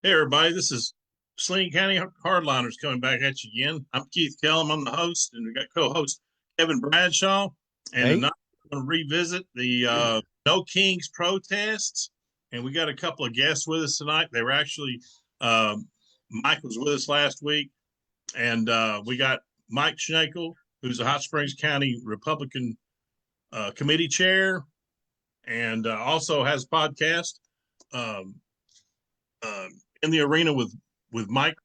Hey, everybody, this is Saline County Hardliners coming back at you again. I'm Keith Kellum. I'm the host, and we got co-host Kevin Bradshaw. And Hey. tonight we're going to revisit the No Kings protests. And we got a couple of guests with us tonight. They were actually, Mike was with us last week. And we got Mike Shnaekel, who's the Hot Springs County Republican Committee Chair, and also has a podcast. Um, in the arena with Mike,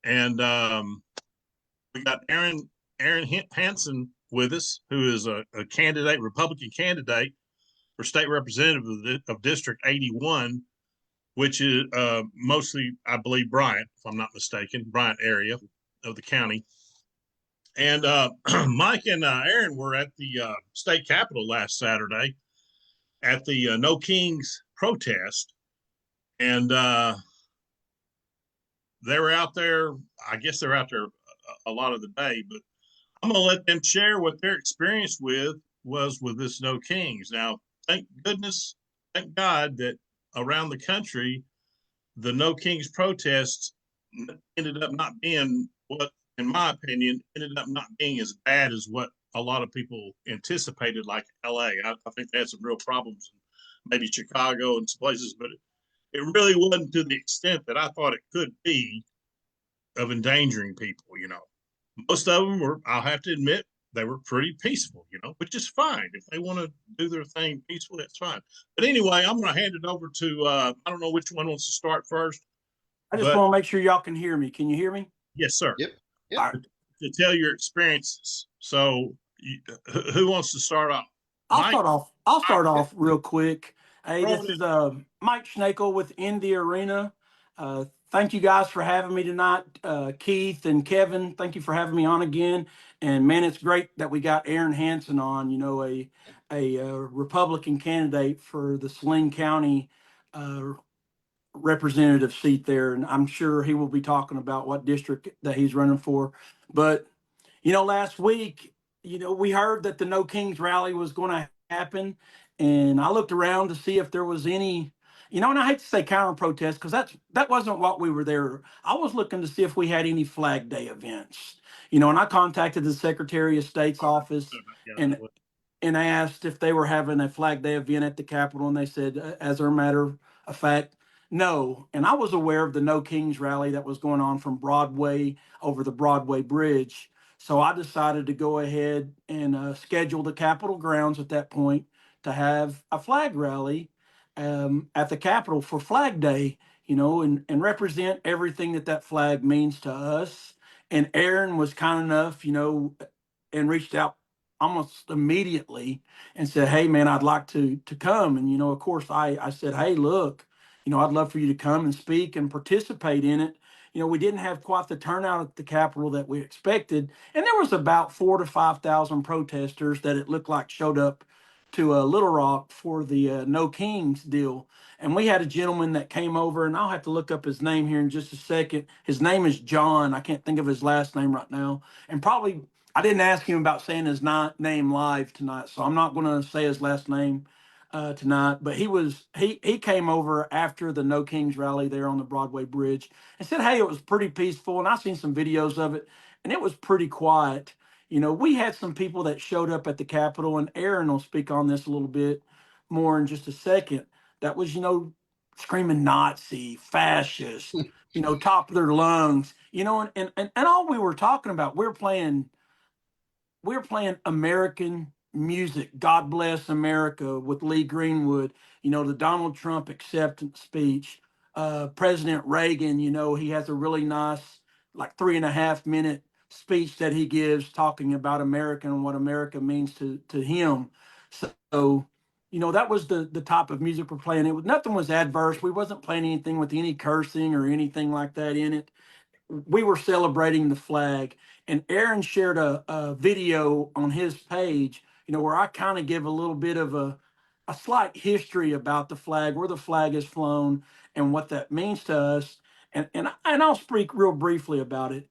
and we got Aaron Henson with us, who is a candidate, Republican candidate for state representative of District 81, which is mostly, I believe, Bryant, if I'm not mistaken, Bryant area of the county. And Mike and Aaron were at the state capitol last Saturday at the No Kings protest. And they were out there. I guess they're out there a lot of the day, but I'm going to let them share what their experience was with this No Kings. Now, thank goodness, thank God that around the country, the No Kings protests ended up not being what, in my opinion, ended up not being as bad as what a lot of people anticipated, like LA. I think they had some real problems, maybe Chicago and some places, but it really wasn't to the extent that I thought it could be of endangering people. Most of them were, I'll have to admit, they were pretty peaceful, which is fine. If they want to do their thing peacefully, that's fine. But anyway, I'm going to hand it over to, I don't know which one wants to start first. I just want to make sure y'all can hear me. Can you hear me? Yes, sir. Yep. All right. To tell your experiences. So who wants to start off? I'll start off real quick. Hey, this is Mike Shnaekel with In the Arena. Thank you guys for having me tonight. Keith and Kevin, thank you for having me on again. And man, it's great that we got Aaron Hansen on, a Republican candidate for the Saline County representative seat there. And I'm sure he will be talking about what district that he's running for. But, last week, we heard that the No Kings rally was going to happen. And I looked around to see if there was any, and I hate to say counter protest because that wasn't what we were there. I was looking to see if we had any Flag Day events, and I contacted the Secretary of State's office and asked if they were having a Flag Day event at the Capitol, and they said, as a matter of fact, no. And I was aware of the No Kings rally that was going on from Broadway over the Broadway Bridge. So I decided to go ahead and schedule the Capitol grounds at that point to have a flag rally at the Capitol for Flag Day, and represent everything that flag means to us. And Aaron was kind enough, and reached out almost immediately and said, "Hey, man, I'd like to come." And, of course, I said, "Hey, look, I'd love for you to come and speak and participate in it." We didn't have quite the turnout at the Capitol that we expected. And there was about 4,000 to 5,000 protesters that it looked like showed up to Little Rock for the No Kings deal. And we had a gentleman that came over, and I'll have to look up his name here in just a second. His name is John. I can't think of his last name right now. And probably I didn't ask him about saying his name live tonight, so I'm not going to say his last name tonight. But he came over after the No Kings rally there on the Broadway Bridge and said, "Hey, it was pretty peaceful." And I've seen some videos of it, and it was pretty quiet. We had some people that showed up at the Capitol, and Aaron will speak on this a little bit more in just a second. That was, screaming Nazi, fascist, top of their lungs, and all we were talking about, we're playing American music. God Bless America with Lee Greenwood, the Donald Trump acceptance speech. President Reagan, he has a really nice, like 3.5 minute speech that he gives talking about America and what America means to him. So, that was the type of music we're playing. Nothing was adverse. We wasn't playing anything with any cursing or anything like that in it. We were celebrating the flag. And Aaron shared a video on his page, where I kind of give a little bit of a slight history about the flag, where the flag is flown and what that means to us. And I'll speak real briefly about it.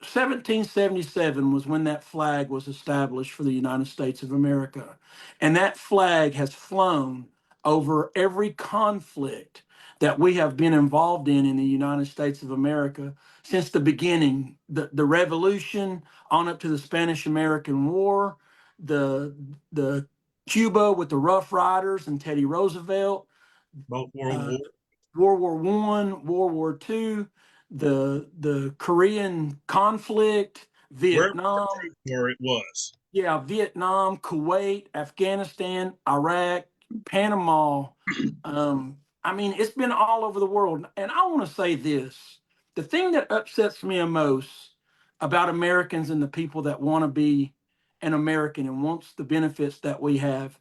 1777 was when that flag was established for the United States of America. And that flag has flown over every conflict that we have been involved in the United States of America since the beginning, the Revolution on up to the Spanish-American War, the Cuba with the Rough Riders and Teddy Roosevelt, Both World uh, War. World War One, World War Two, the Korean conflict, Wherever Vietnam. where it was. Yeah, Vietnam, Kuwait, Afghanistan, Iraq, Panama. I mean, it's been all over the world. And I want to say this: the thing that upsets me most about Americans and the people that want to be an American and wants the benefits that we have,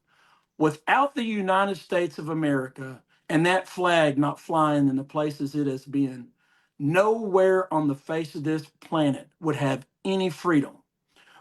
without the United States of America and that flag not flying in the places it has been, nowhere on the face of this planet would have any freedom.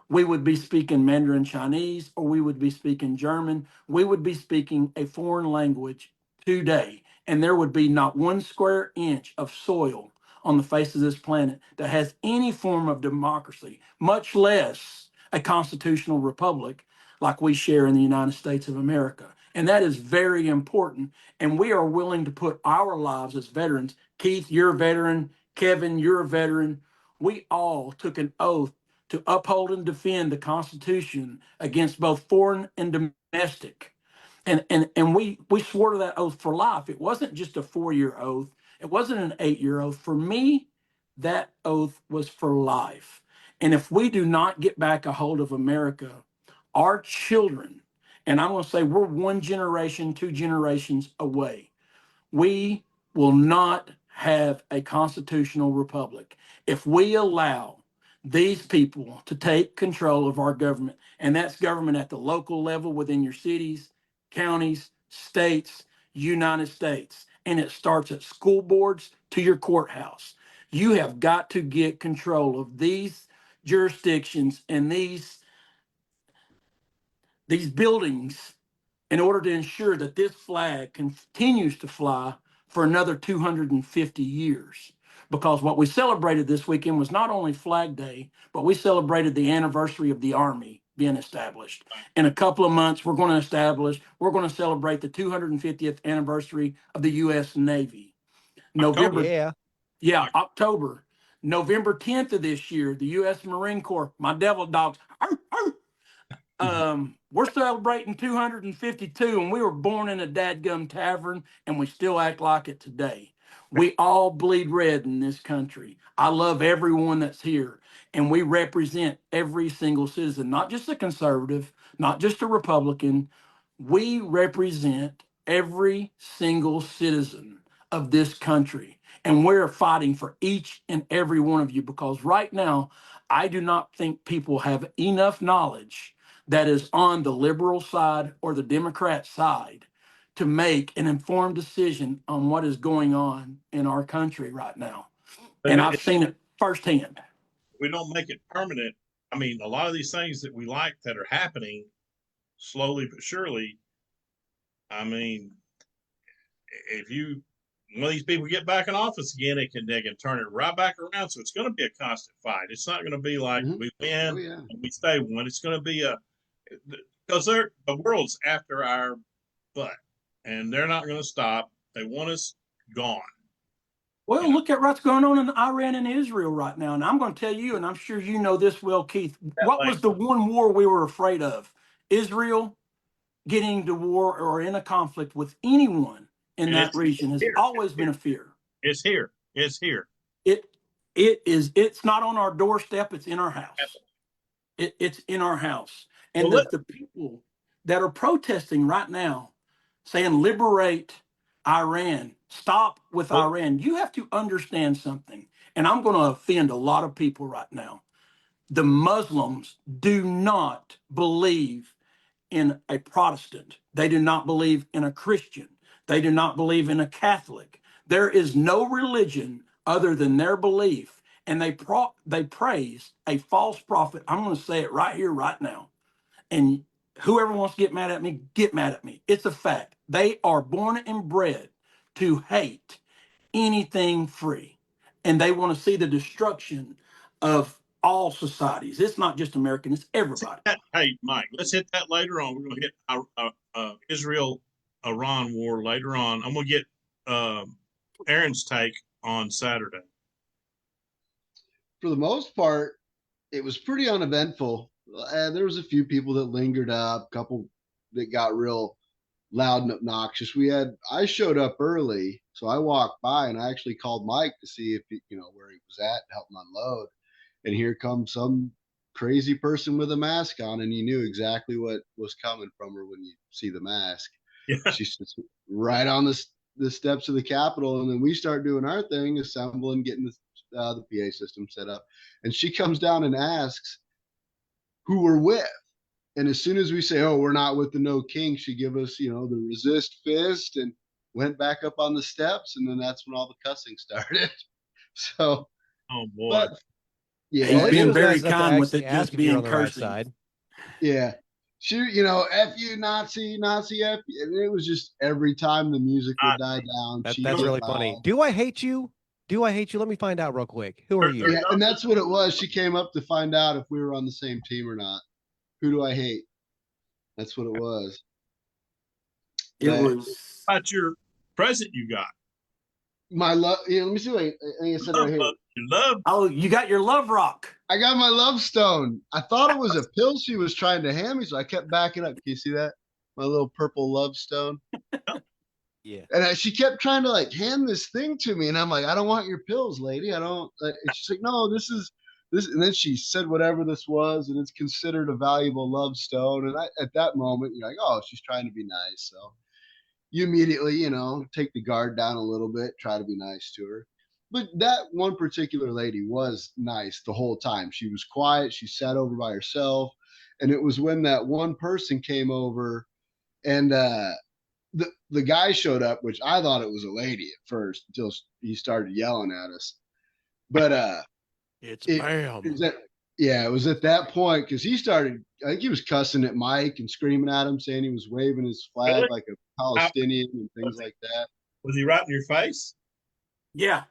We would be speaking Mandarin Chinese, or we would be speaking German. We would be speaking a foreign language today. And there would be not 1 square inch of soil on the face of this planet that has any form of democracy, much less a constitutional republic like we share in the United States of America. And that is very important. And we are willing to put our lives as veterans. Keith, you're a veteran. Kevin, you're a veteran. We all took an oath to uphold and defend the Constitution against both foreign and domestic. And we swore to that oath for life. It wasn't just a 4-year oath. It wasn't an 8-year oath. For me, that oath was for life. And if we do not get back a hold of America, our children, and I'm going to say we're 1 generation, 2 generations away, we will not have a constitutional republic if we allow these people to take control of our government. And that's government at the local level within your cities, counties, states, United States. And it starts at school boards to your courthouse. You have got to get control of these jurisdictions and these buildings in order to ensure that this flag continues to fly for another 250 years. Because what we celebrated this weekend was not only Flag Day, but we celebrated the anniversary of the Army being established. In a couple of months, we're going to celebrate the 250th anniversary of the U.S. Navy. October. October. November 10th of this year, the U.S. Marine Corps, my devil dogs, we're celebrating 252, and we were born in a dadgum tavern, and we still act like it today. We all bleed red in this country. I love everyone that's here, and we represent every single citizen, not just a conservative, not just a Republican. We represent every single citizen of this country, and we're fighting for each and every one of you, because right now, I do not think people have enough knowledge that is on the liberal side or the Democrat side to make an informed decision on what is going on in our country right now. And I've seen it firsthand. We don't make it permanent. I mean, a lot of these things that we like that are happening slowly but surely. I mean, if one of these people get back in office again, they can turn it right back around. So it's going to be a constant fight. It's not going to be like we win and we stay one. It's going to be because the world's after our butt, and they're not going to stop. They want us gone. Well, look at what's going on in Iran and Israel right now. And I'm going to tell you, and I'm sure you know this well, Keith, what was the one war we were afraid of? Israel getting to war or in a conflict with anyone in that region has always been a fear. It's here. It's here. It's not on our doorstep. It's in our house. It's in our house. And the people that are protesting right now saying liberate Iran, stop with Iran, you have to understand something. And I'm going to offend a lot of people right now. The Muslims do not believe in a Protestant. They do not believe in a Christian. They do not believe in a Catholic. There is no religion other than their belief. And they praise a false prophet. I'm going to say it right here, right now. And whoever wants to get mad at me, get mad at me. It's a fact. They are born and bred to hate anything free. And they want to see the destruction of all societies. It's not just American, it's everybody. Hey, Mike, let's hit that later on. We're going to hit Israel-Iran war later on. I'm going to get Aaron's take on Saturday? For the most part, it was pretty uneventful. There was a few people that lingered up, a couple that got real loud and obnoxious. I showed up early, so I walked by and I actually called Mike to see if where he was at, help him unload. And here comes some crazy person with a mask on, and you knew exactly what was coming from her when you see the mask. Yeah. She's just right on the steps of the Capitol, and then we start doing our thing, assembling, getting the PA system set up, and she comes down and asks who we're with. And as soon as we say, "Oh, we're not with the No King," she give us, the resist fist and went back up on the steps, and then that's when all the cussing started. So, Oh boy. but yeah, He's Well, she being was very nice enough to kind with actually it ask just if you're being on the right cursing. side. yeah, she, F you, Nazi, Nazi, F you. And it was just every time the music would die down. That's get really funny. loud. Do I hate you? Do I hate you? Let me find out real quick. Who are you? Yeah, and that's what it was. She came up to find out if we were on the same team or not. Who do I hate? That's what it was. It was How about your present you got? My love. Let me see. I think I said it right here. You love. Oh, you got your love rock. I got my love stone. I thought it was a pill she was trying to hand me, so I kept backing up. Can you see that? My little purple love stone. Yeah. And she kept trying to hand this thing to me, and I'm like, I don't want your pills, lady. I don't. And she's like, no, this is this. And then she said whatever this was, and it's considered a valuable love stone. And at that moment, you're like, oh, she's trying to be nice. So you immediately, take the guard down a little bit, try to be nice to her. But that one particular lady was nice the whole time. She was quiet. She sat over by herself. And it was when that one person came over and the guy showed up, which I thought it was a lady at first until he started yelling at us. But It's it, bam. it was at, yeah, it was at that point because he started. I think he was cussing at Mike and screaming at him, saying he was waving his flag Really? like a Palestinian and things like that. Was he right in your face? Yeah.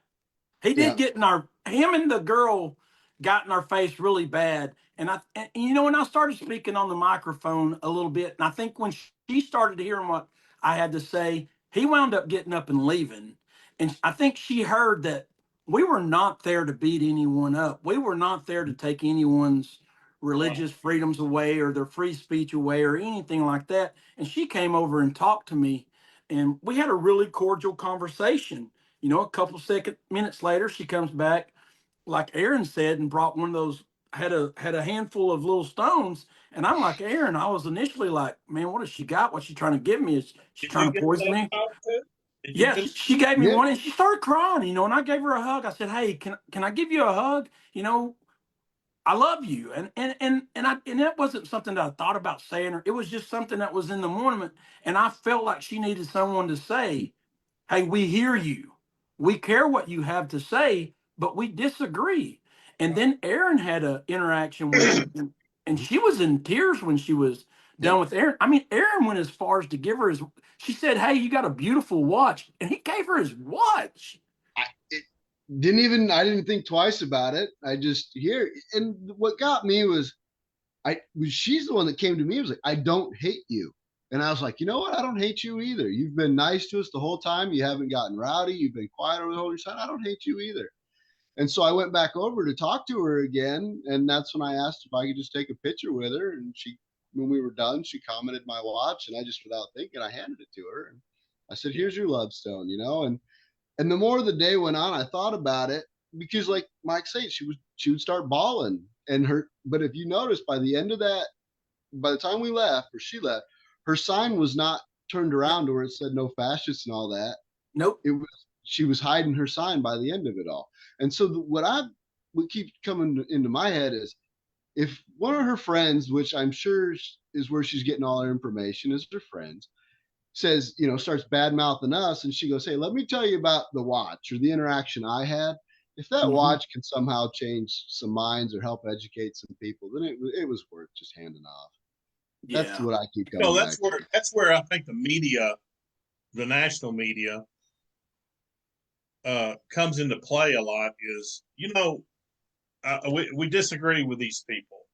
He Yeah. did get him and the girl got in our face really bad. And when I started speaking on the microphone a little bit, and I think when she started hearing what I had to say, he wound up getting up and leaving. And I think she heard that we were not there to beat anyone up. We were not there to take anyone's religious freedoms away or their free speech away or anything like that. And she came over and talked to me, and we had a really cordial conversation. A couple minutes later, she comes back, like Aaron said, and brought one of those, had a handful of little stones. And I'm like, Aaron, I was initially like, man, what has she got? What's she trying to give me? Is she Did trying you to get poison that me? too? Did you Yeah, get she gave me Yeah. one, and she started crying, and I gave her a hug. I said, hey, can I give you a hug? I love you. And that wasn't something that I thought about saying her. It was just something that was in the moment. And I felt like she needed someone to say, hey, we hear you. We care what you have to say, but we disagree. And then Aaron had an interaction with her, and she was in tears when she was done with Aaron. I mean, Aaron went as far as to give her she said, hey, you got a beautiful watch. And he gave her his watch. I didn't think twice about it. I just here, and what got me was she's the one that came to me and was like, I don't hate you. And I was like, you know what? I don't hate you either. You've been nice to us the whole time. You haven't gotten rowdy. You've been quiet over the whole time. I don't hate you either. And so I went back over to talk to her again. And that's when I asked if I could just take a picture with her. And when we were done, she commented my watch. And I just, without thinking, I handed it to her. And I said, here's your love stone, And the more the day went on, I thought about it because, like Mike said, she would start bawling, But if you notice, by the end of that, by the time we left or she left, her sign was not turned around to where it said no fascists and all that. Nope. She was hiding her sign by the end of it all. And so what keeps coming into my head is if one of her friends, which I'm sure is where she's getting all her information, is her friends, says, starts bad mouthing us, and she goes, hey, let me tell you about the watch or the interaction I had. If that watch can somehow change some minds or help educate some people, then it was worth just handing off. Yeah. That's what I keep coming back to. That's where I think the media, the national media, comes into play a lot. Is we disagree with these people,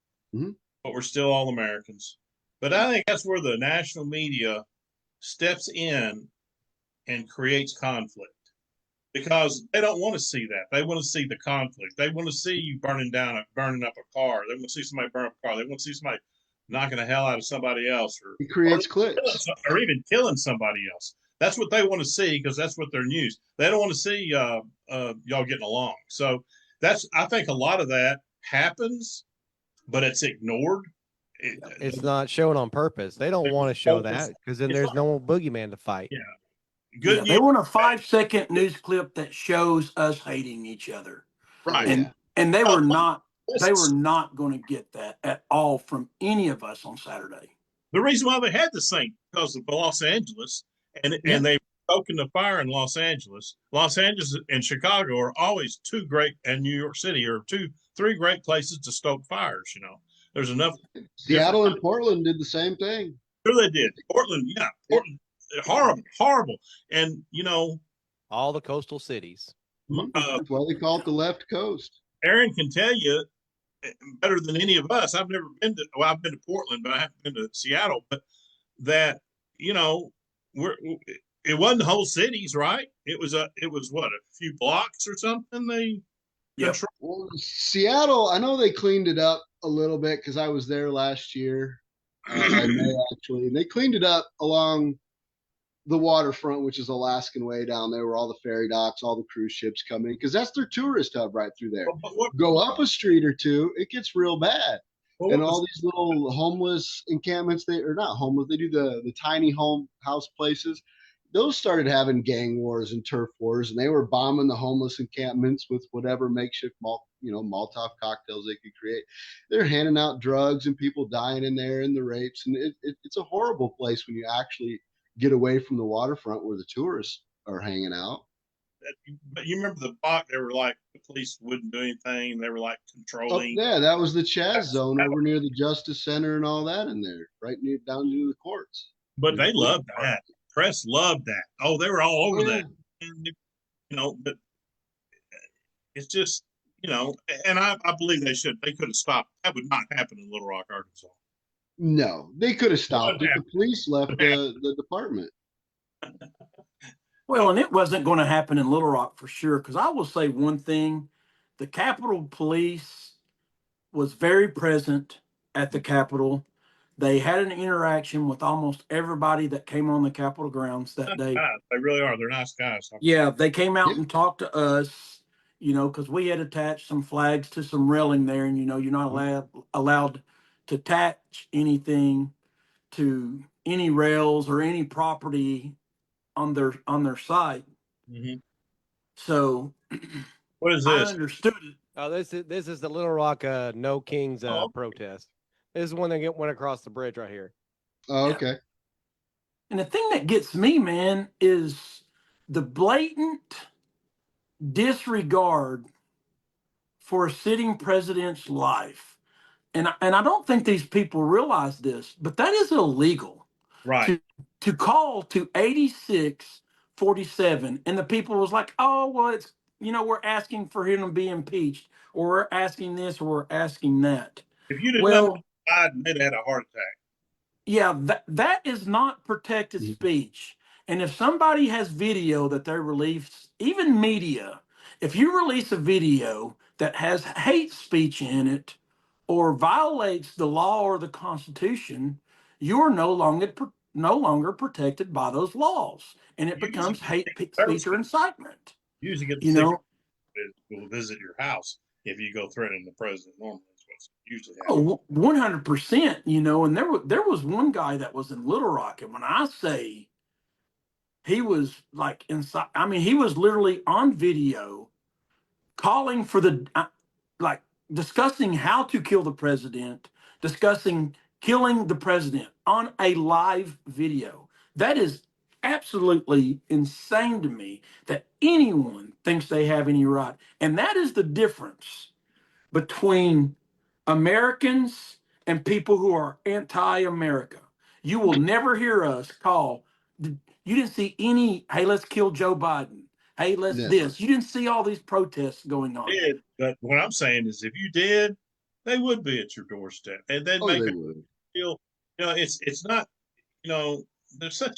but we're still all Americans. But I think that's where the national media steps in and creates conflict. because they don't want to see that. They want to see the conflict. They want to see you burning up a car. They want to see somebody burn up a car. They want to see somebody knocking the hell out of somebody else, It creates clicks. or even killing somebody else. That's what they want to see because that's what they're news. They don't want to see y'all getting along. So I think a lot of that happens, but it's ignored. It's not shown on purpose. They don't want to show that because then there's no boogeyman to fight. Yeah. Good. They want a 5-second news clip that shows us hating each other. Right. And they were not going to get that at all from any of us on Saturday. The reason why they had the same because of Los Angeles and they opened the fire in Los Angeles. Los Angeles and Chicago are always two great, and New York City are three great places to stoke fires. There's enough. Seattle and Portland did the same thing. Sure, they did. Portland, horrible. And all the coastal cities. That's why they call it the left coast. Aaron can tell you better than any of us. I've never been to. Well, I've been to Portland, but I haven't been to Seattle. But that it wasn't the whole cities, right? It was what, a few blocks or something. Well, Seattle, I know they cleaned it up a little bit because I was there last year. And they cleaned it up along the waterfront, which is Alaskan Way down there, where all the ferry docks, all the cruise ships come in, because that's their tourist hub right through there. Go up a street or two, it gets real bad. And all these little homeless encampments, they're not homeless, they do the tiny house places. Those started having gang wars and turf wars, and they were bombing the homeless encampments with whatever makeshift Molotov cocktails they could create. They're handing out drugs and people dying in there and the rapes, and it's a horrible place when you actually get away from the waterfront where the tourists are hanging out. But you remember the block? They were like the police wouldn't do anything. They were like controlling. Oh, yeah, that was the Chaz zone over near the Justice Center and all that in there, right down near the courts. But they loved that. Press loved that. Oh, they were all over that. But it's just, and I believe they could have stopped. That would not happen in Little Rock, Arkansas. No, they could have stopped it. The police left the department. Well, and it wasn't going to happen in Little Rock for sure, because I will say one thing. The Capitol Police was very present at the Capitol. They had an interaction with almost everybody that came on the Capitol grounds that day. They really are. They're nice guys. Yeah, they came out and talked to us, because we had attached some flags to some railing there, and you're not allowed to attach anything to any rails or any property on their site. Mm-hmm. So what is this? I understood it. Oh, this is the Little Rock No Kings protest. This is one that went across the bridge right here. Oh, okay. Yeah. And the thing that gets me, man, is the blatant disregard for a sitting president's life. And I don't think these people realize this, but that is illegal. Right. To call to 8647, and the people was like, oh, well, it's, we're asking for him to be impeached, or we're asking this, or we're asking that. If you didn't Biden, they'd had a heart attack. Yeah, that is not protected speech. And if somebody has video that they release, even media, if you release a video that has hate speech in it or violates the law or the Constitution, you are no longer protected by those laws, and it becomes hate speech or incitement. Usually get will visit your house if you go threatening the president. Normally, is what's usually happens. 100%. And there was one guy that was in Little Rock, and when I say he was like inside, I mean, he was literally on video calling for discussing how to kill the president, discussing killing the president on a live video. That is absolutely insane to me that anyone thinks they have any right. And that is the difference between Americans and people who are anti-America. You will never hear us call. You didn't see any, hey, let's kill Joe Biden. Hey, let's this. You didn't see all these protests going on. But what I'm saying is if you did, they would be at your doorstep. And they'd make it feel, it's not, they're so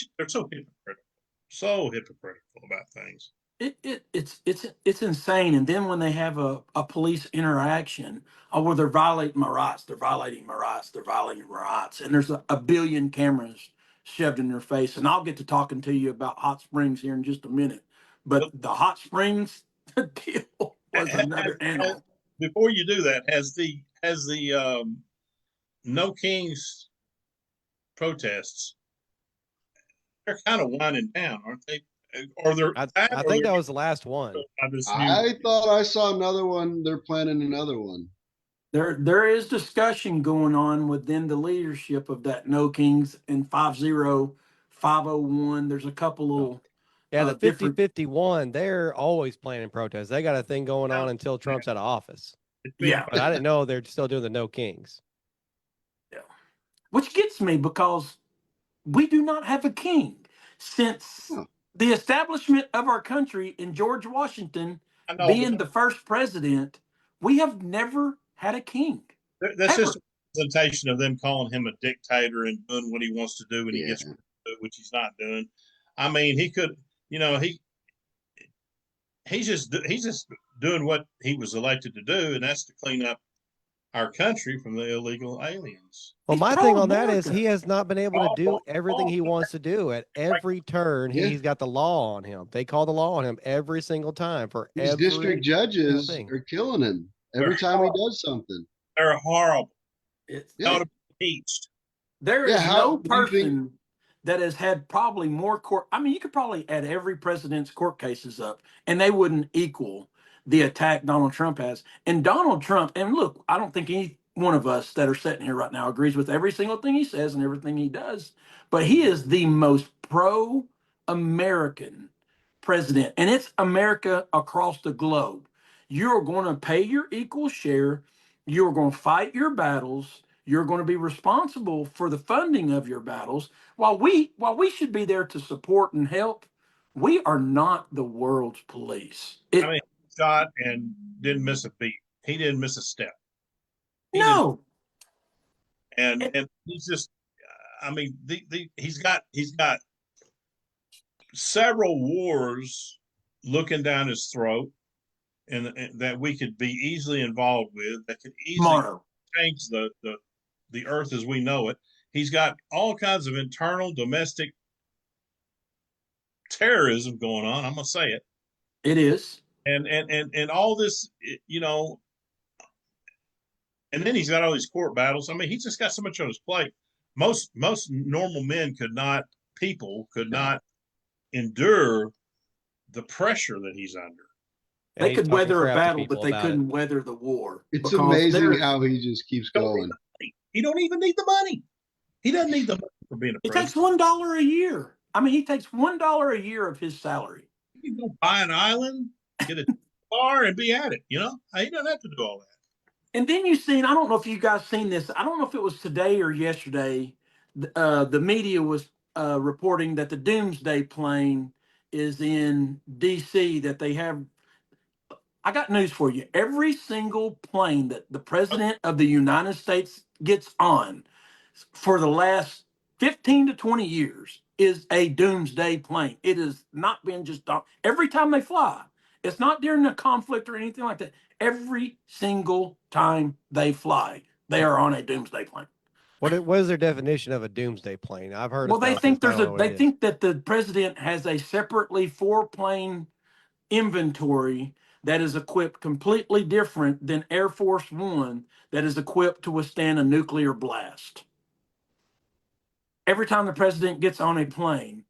hypocritical about things. It's insane. And then when they have a police interaction, oh, where they're violating my rights, they're violating my rights, they're violating my rights, and there's a billion cameras shoved in their face. And I'll get to talking to you about hot springs here in just a minute. But Well, the hot springs deal was another animal. before you do that, has the No Kings protests, they're kind of winding down, aren't they? Or they're I or think they're that was the last one. this new. I thought I saw another one. They're planning another one. There is discussion going on within the leadership of that No Kings and 50501. There's a couple little Yeah, the different. 50-51, they're always planning protests. They got a thing going on until Trump's out of office. It's being Yeah, But I didn't know they're still doing the No Kings. yeah. Which gets me because we do not have a king since Huh. the establishment of our country in George Washington I know, being the first president. We have never had a king. that's Ever. just a representation of them calling him a dictator and doing what he wants to do when he Yeah. gets to do, which he's not doing. I mean, he could, he's just doing what he was elected to do, and that's to clean up our country from the illegal aliens. Well, He's my thing on that is pro-America. he has not been able to do everything he Oh, wants to do. At every turn, Yeah. he's got the law on him. They call the law on him every single time for These every district judges thing. are killing him every time he does something. they're horrible. It's, They ought to be impeached. There Yeah, is how no do you think? person that has had probably more court. I mean, you could probably add every president's court cases up, and they wouldn't equal the attack Donald Trump has. And Donald Trump, and look, I don't think any one of us that are sitting here right now agrees with every single thing he says and everything he does, but he is the most pro-American president, and it's America across the globe. You're going to pay your equal share. You're going to fight your battles. You're going to be responsible for the funding of your battles. While we should be there to support and help, we are not the world's police. I mean, he shot and didn't miss a beat. He didn't miss a step. He didn't, No. and he's just. I mean, he's got several wars looking down his throat, and that we could be easily involved with. That could easily Tomorrow. change the earth as we know it. He's got all kinds of internal domestic terrorism going on. I'm gonna say it. It is. And all this, and then he's got all these court battles. I mean, he's just got so much on his plate. Most normal men could not endure the pressure that he's under. And They he's could talking weather a crap to battle, people but they about it. couldn't weather the war. It's because amazing there- how he just keeps going. He don't even need the money. He doesn't need the money for being a It takes president. $1 a year. I mean, he takes $1 a year of his salary. He can go buy an island, get a car, and be at it. He doesn't have to do all that. And then you seen, I don't know if you guys seen this. I don't know if it was today or yesterday. The media was reporting that the Doomsday plane is in D.C. That they have. I got news for you. Every single plane that the president of the United States gets on for the last 15 to 20 years is a doomsday plane. It has not been just every time they fly. It's not during a conflict or anything like that. Every single time they fly, they are on a doomsday plane. What is their definition of a doomsday plane? I've heard. Well, they about think this, but I don't know what they it is. think that the president has a separately 4-plane inventory that is equipped completely different than Air Force One that is equipped to withstand a nuclear blast. Every time the president gets on a plane,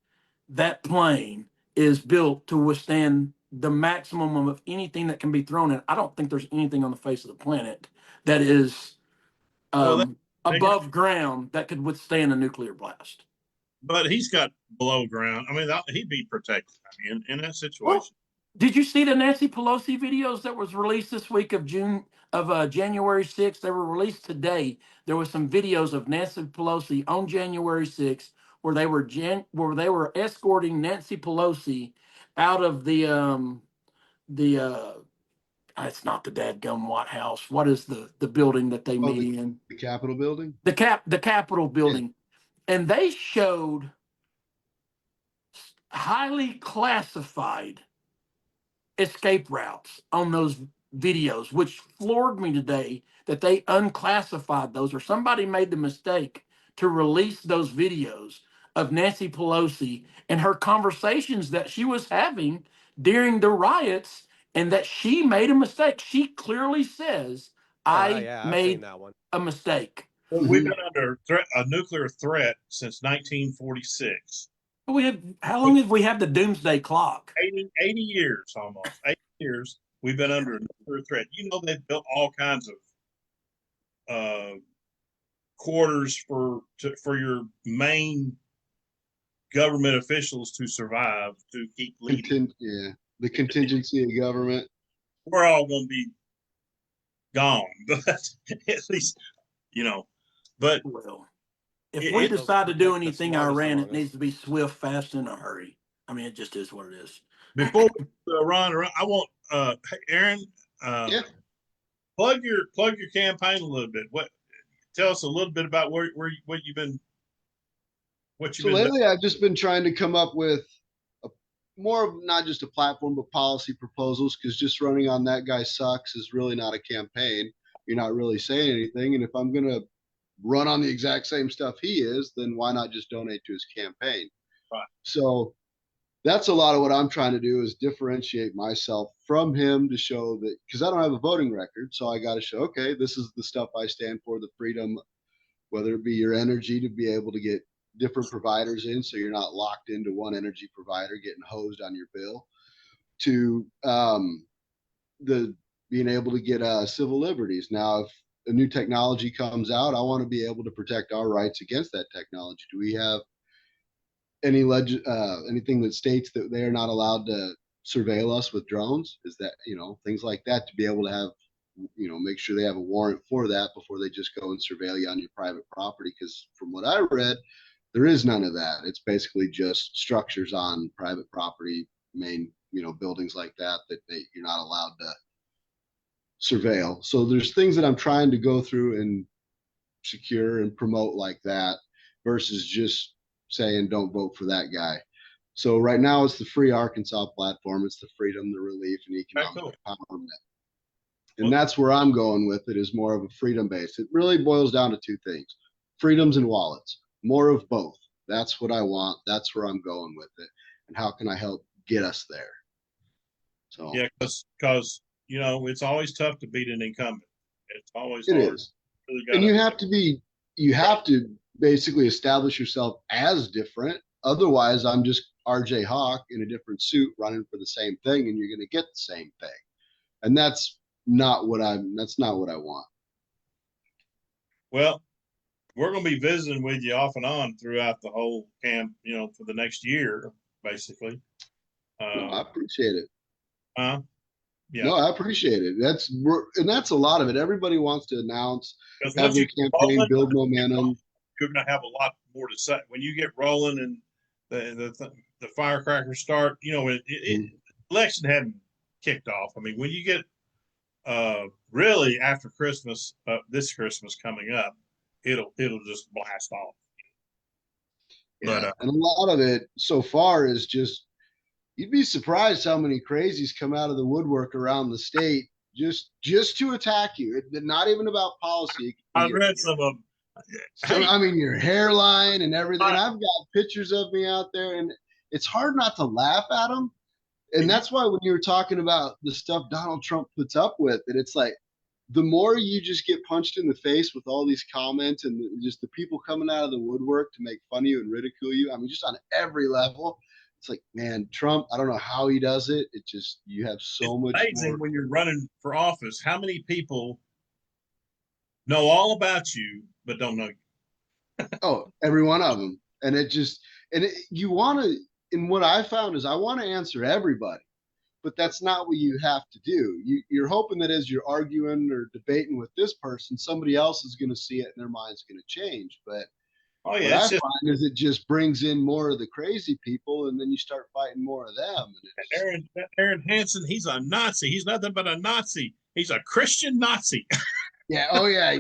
that plane is built to withstand the maximum of anything that can be thrown in. I don't think there's anything on the face of the planet that is above ground that could withstand a nuclear blast. But he's got below ground. I mean, he'd be protected. I mean, in that situation. Well, did you see the Nancy Pelosi videos that was released this week of January 6th? They were released today. There was some videos of Nancy Pelosi on January 6th where they were escorting Nancy Pelosi out of the it's not the dadgum White House. What is the building that they meet in? The Capitol building? The Capitol building. Yeah. And they showed highly classified escape routes on those videos, which floored me today that they unclassified those, or somebody made the mistake to release those videos of Nancy Pelosi and her conversations that she was having during the riots, and that she made a mistake. She clearly says, Oh I yeah, I've seen made that one. a mistake. We've been under a nuclear threat since 1946. How long have we had the doomsday clock? 80 years almost. 80 years we've been under a nuclear threat. You know, they've built all kinds of quarters for your main government officials to survive, to keep leading. The contingency of government. We're all going to be gone, but at least, but well, if we decide to do anything Iran, it needs to be swift, fast, and in a hurry. I mean, it just is what it is. Before Ron, I want Aaron, yeah, plug your campaign a little bit. Tell us a little bit about what you've been. So lately, I've just been trying to come up with more of not just a platform, but policy proposals, because just running on that guy sucks is really not a campaign. You're not really saying anything. And if I'm going to run on the exact same stuff he is, then why not just donate to his campaign? Right. So that's a lot of what I'm trying to do, is differentiate myself from him, to show that, because I don't have a voting record. So I got to show, okay, this is the stuff I stand for, the freedom, whether it be your energy to be able to get different providers in, so you're not locked into one energy provider getting hosed on your bill, to the being able to get civil liberties. Now, if a new technology comes out, I want to be able to protect our rights against that technology. Do we have anything that states that they are not allowed to surveil us with drones? Is that, things like that, to be able to have, make sure they have a warrant for that before they just go and surveil you on your private property. Because from what I read, there is none of that. It's basically just structures on private property, main, buildings like that you're not allowed to surveil. So there's things that I'm trying to go through and secure and promote like that, versus just saying don't vote for that guy. So right now it's the Free Arkansas platform. It's the freedom, the relief, and economic empowerment. And that's where I'm going with it, is more of a freedom base. It really boils down to two things: freedoms and wallets. More of both. That's what I want. That's where I'm going with it. And how can I help get us there? So yeah, because it's always tough to beat an incumbent. It's always it hard. Is. Really, and you have to basically establish yourself as different. Otherwise, I'm just RJ Hawk in a different suit running for the same thing, and you're going to get the same thing. And that's not what I want. Well, we're going to be visiting with you off and on throughout the whole camp, for the next year, basically. No, I appreciate it. Yeah. No, I appreciate it. That's a lot of it. Everybody wants to announce, have their campaign, build momentum. You're going to have a lot more to say when you get rolling and the firecrackers start. Election hadn't kicked off. I mean, when you get really after Christmas, this Christmas coming up, it'll just blast off. Yeah. But and a lot of it so far is just, you'd be surprised how many crazies come out of the woodwork around the state just to attack you. It's not even about policy. I've read some of them. I mean, your hairline and everything. And I've got pictures of me out there, and it's hard not to laugh at them. And that's why when you were talking about the stuff Donald Trump puts up with, and it's like, the more you just get punched in the face with all these comments and just the people coming out of the woodwork to make fun of you and ridicule you, I mean, just on every level, it's like, man, Trump, I don't know how he does it. It just, you have so much amazing more. When you're running for office, how many people know all about you but don't know you? Oh, every one of them. And you want to, and what I found is I want to answer everybody, but that's not what you have to do. You're hoping that as you're arguing or debating with this person, somebody else is going to see it and their mind's going to change. But what I find is it just brings in more of the crazy people, and then you start fighting more of them. Aaron Henson, he's a Nazi. He's nothing but a Nazi. He's a Christian Nazi. Yeah. Oh, yeah.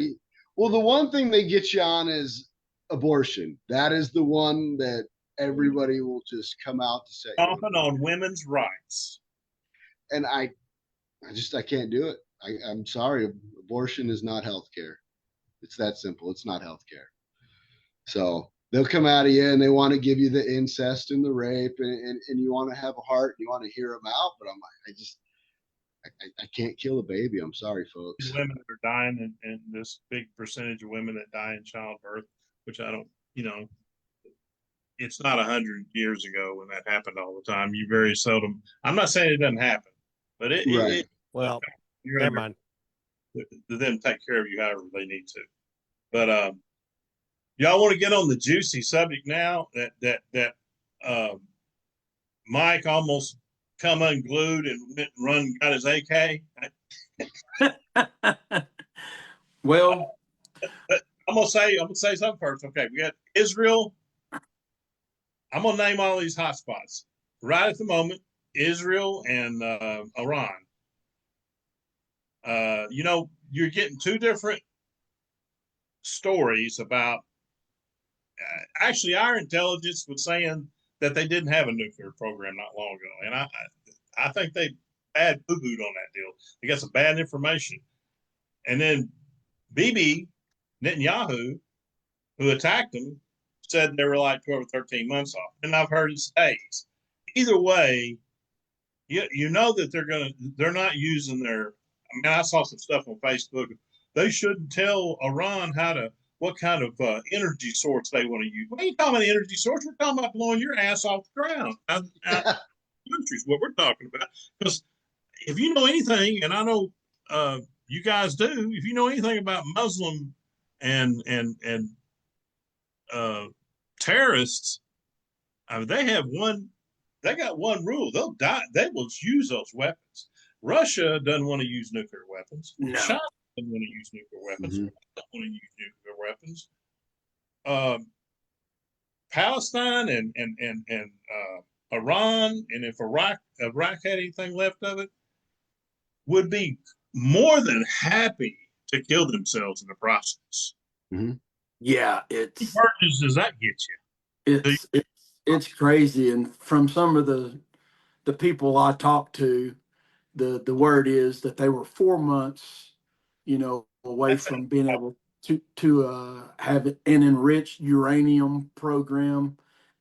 Well, the one thing they get you on is abortion. That is the one that everybody will just come out to say. Often on women's rights. and I can't do it. I'm sorry. Abortion is not healthcare. It's that simple. It's not healthcare. So they'll come out of you and they want to give you the incest and the rape, and you want to have a heart, and you want to hear them out. But I'm like, I can't kill a baby. I'm sorry, folks. Women that are dying, and this big percentage of women that die in childbirth, which I don't, it's not 100 years ago when that happened all the time. You very seldom. I'm not saying it doesn't happen, but it well, you're never mind. Them take care of you however they need to. But y'all want to get on the juicy subject now that Mike almost come unglued and went and got his AK. Well, I'm gonna say something first. Okay, we got Israel. I'm gonna name all these hot spots right at the moment. Israel and Iran. You're getting two different stories about. Actually, our intelligence was saying that they didn't have a nuclear program not long ago, and I think they bad boo-booed on that deal. They got some bad information, and then Bibi Netanyahu, who attacked them, said they were like 12 or 13 months off, and I've heard it's days. Either way, you know that they're not using their. I mean, I saw some stuff on Facebook. They shouldn't tell Iran what kind of energy source they want to use. We ain't talking about the energy source. We're talking about blowing your ass off the ground. Countries, what we're talking about. Because if you know anything, and I know you guys do, if you know anything about Muslim and terrorists, I mean, they got one rule. They'll die. They will use those weapons. Russia doesn't want to use nuclear weapons. no. China doesn't want to use nuclear weapons. Mm-hmm. Don't want to use nuclear weapons. Palestine and Iran, and if Iraq had anything left of it, would be more than happy to kill themselves in the process. Mm-hmm. Yeah, What purpose does that get you? it's crazy. And from some of the people I talked to, the word is that they were 4 months, away from being able to have an enriched uranium program,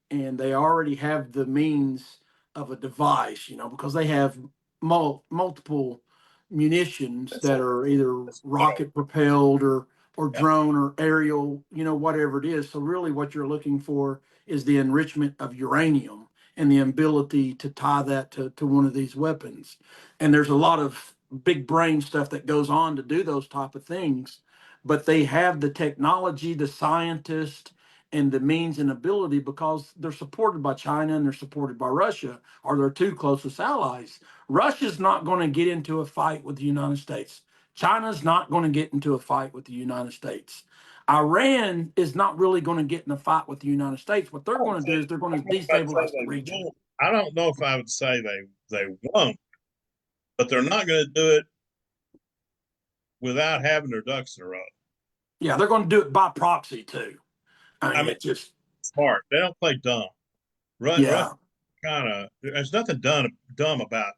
and they already have the means of a device, because they have multiple munitions that are either rocket propelled or drone or aerial, whatever it is. So really what you're looking for is the enrichment of uranium and the ability to tie that to one of these weapons. And there's a lot of big brain stuff that goes on to do those type of things, but they have the technology, the scientists, and the means and ability because they're supported by China and they're supported by Russia, are their two closest allies. Russia's not going to get into a fight with the United States. China's not going to get into a fight with the United States. Iran is not really going to get in a fight with the United States. What they're going to do is they're going to destabilize the region. I don't know if I would say they won't, but they're not going to do it without having their ducks in a row. Yeah, they're going to do it by proxy too. I mean, it's just smart. They don't play dumb. Yeah. There's nothing dumb about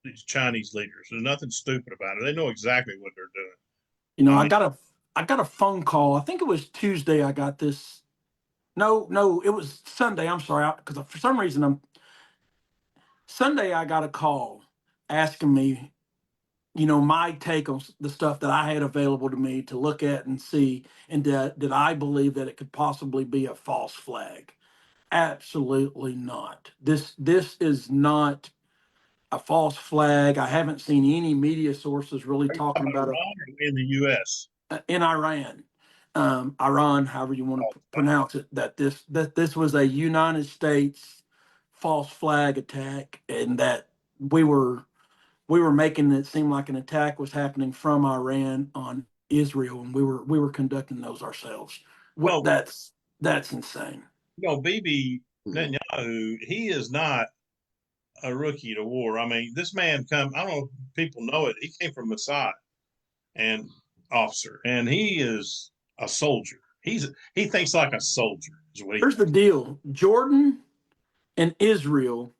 these Chinese leaders. There's nothing stupid about it. They know exactly what they're doing. I got a phone call. I think it was Tuesday. I got this. No, it was Sunday. I'm sorry, because for some reason Sunday I got a call asking me, my take on the stuff that I had available to me to look at and see, and did I believe that it could possibly be a false flag? Absolutely not. This is not a false flag. I haven't seen any media sources really talking about it in the U.S. In Iran, Iran, however you want to pronounce it. That this was a United States false flag attack, and that we were making it seem like an attack was happening from Iran on Israel, and we were conducting those ourselves. Well, that's insane. Bibi Netanyahu, he is not a rookie to war. I mean, this man I don't know if people know it. He came from Mossad and officer, and he is a soldier. He thinks like a soldier. Here's the deal: Jordan and Israel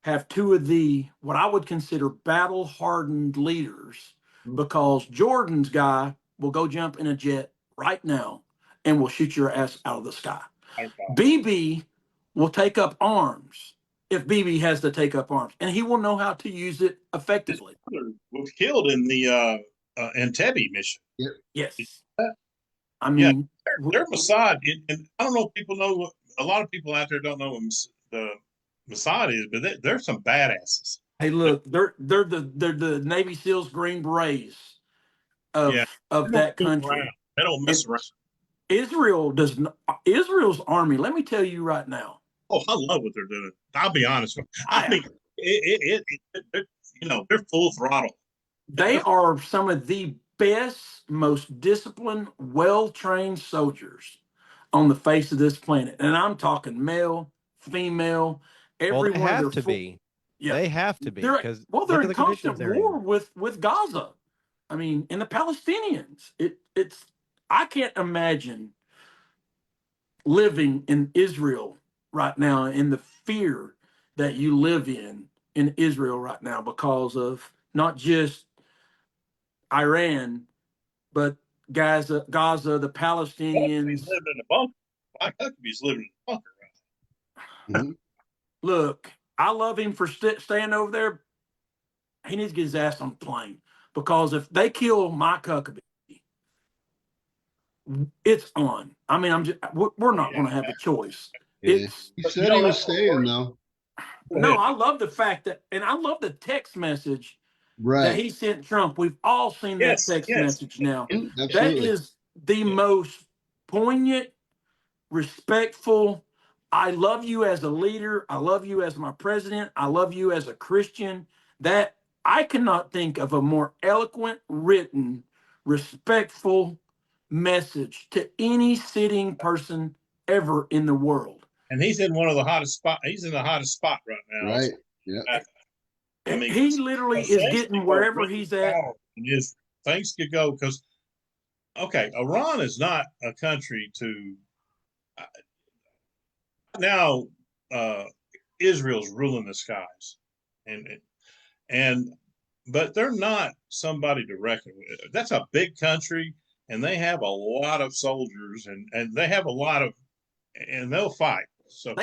have two of the what I would consider battle hardened leaders, because Jordan's guy will go jump in a jet right now and will shoot your ass out of the sky. BB will take up arms if BB has to take up arms, and he will know how to use it effectively. His brother was killed in the Entebbe mission. Yes. I mean, they're Mossad, and I don't know if people know. A lot of people out there don't know what the Mossad is, but they're some badasses. Hey, look, they're the Navy SEALs, Green Berets of that country. They don't mess around. Israel does not. Israel's army. Let me tell you right now. Oh, I love what they're doing. I'll be honest with you. I mean, they're full throttle. They are some of the best, most disciplined, well-trained soldiers on the face of this planet, and I'm talking male, female. Well, they have to be. Yeah, they have to be, because they're in constant war with Gaza. I mean, and the Palestinians. It's I can't imagine living in Israel right now in the fear that you live in Israel right now, because of not just Iran, but Gaza, the Palestinians. He's living in a bunker. Mike Huckabee's living in a bunker. Right? Mm-hmm. Look, I love him for staying over there. He needs to get his ass on the plane, because if they kill Mike Huckabee, it's on. I mean, we're not going to have a choice. Yeah. He said he was staying, though. No, I love the fact that, and I love the text message that he sent Trump. We've all seen that text message now. Absolutely. That is the most poignant, respectful. I love you as a leader. I love you as my president. I love you as a Christian. That I cannot think of a more eloquent, written, respectful message to any sitting person ever in the world. And he's in one of the hottest spots. He's in the hottest spot right now. Right. Yeah. I mean, he literally is getting wherever he's at. Things could go because, okay, Iran is not a country to. Now, Israel's ruling the skies, but they're not somebody to reckon with. That's a big country, and they have a lot of soldiers, and they have a lot of, and they'll fight. So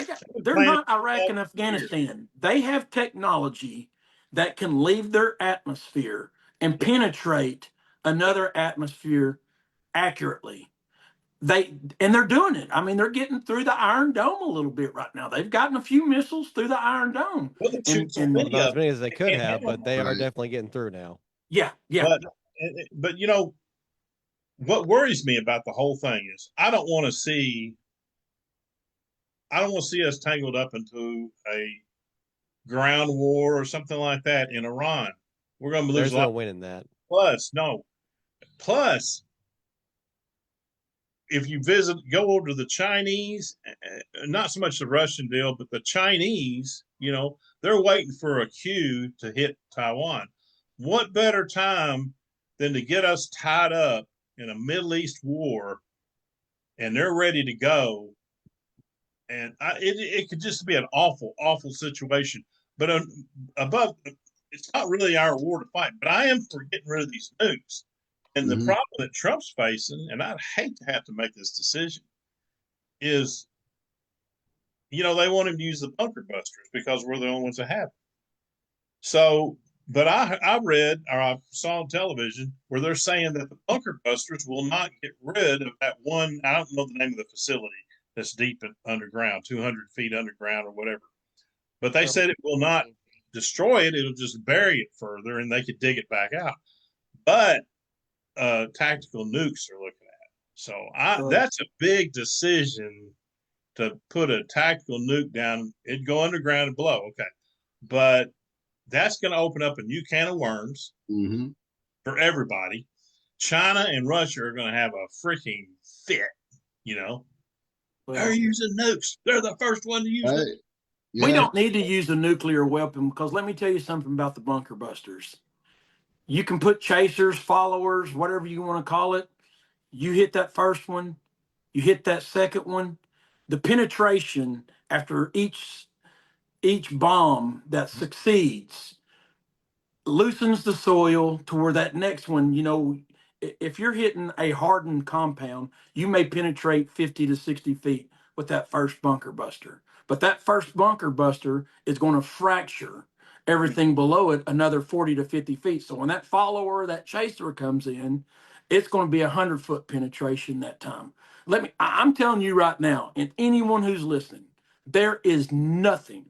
they're not Iraq and Afghanistan. They have technology that can leave their atmosphere and penetrate another atmosphere accurately. They're doing it. I mean, they're getting through the Iron Dome a little bit right now. They've gotten a few missiles through the Iron Dome. Well, not as many as they could have, but they are definitely getting through now. Yeah. But what worries me about the whole thing is I don't want to see us tangled up into a ground war or something like that in Iran. We're going to lose. There's no winning that. Plus, if you go over to the Chinese, not so much the Russian deal, but the Chinese, they're waiting for a cue to hit Taiwan. What better time than to get us tied up in a Middle East war, and they're ready to go. And it could just be an awful, awful situation. But above, it's not really our war to fight. But I am for getting rid of these nukes. And the problem that Trump's facing, and I'd hate to have to make this decision, is, they want him to use the bunker busters because we're the only ones that have it. So, but I read, or I saw on television where they're saying that the bunker busters will not get rid of that one, I don't know the name of the facility that's deep underground, 200 feet underground or whatever. But they said it will not destroy it. It'll just bury it further and they could dig it back out. But tactical nukes are looking at. So that's a big decision to put a tactical nuke down. It'd go underground and blow. Okay. But that's going to open up a new can of worms for everybody. China and Russia are going to have a freaking fit, Well, they're using nukes. They're the first one to use it. Yeah. We don't need to use a nuclear weapon, because let me tell you something about the bunker busters. You can put chasers, followers, whatever you want to call it. You hit that first one, you hit that second one. The penetration after each each bomb that succeeds loosens the soil to where that next one, if you're hitting a hardened compound, you may penetrate 50 to 60 feet with that first bunker buster. But that first bunker buster is going to fracture everything below it another 40 to 50 feet. So when that follower, that chaser comes in, it's going to be 100-foot penetration that time. I'm telling you right now, and anyone who's listening, there is nothing,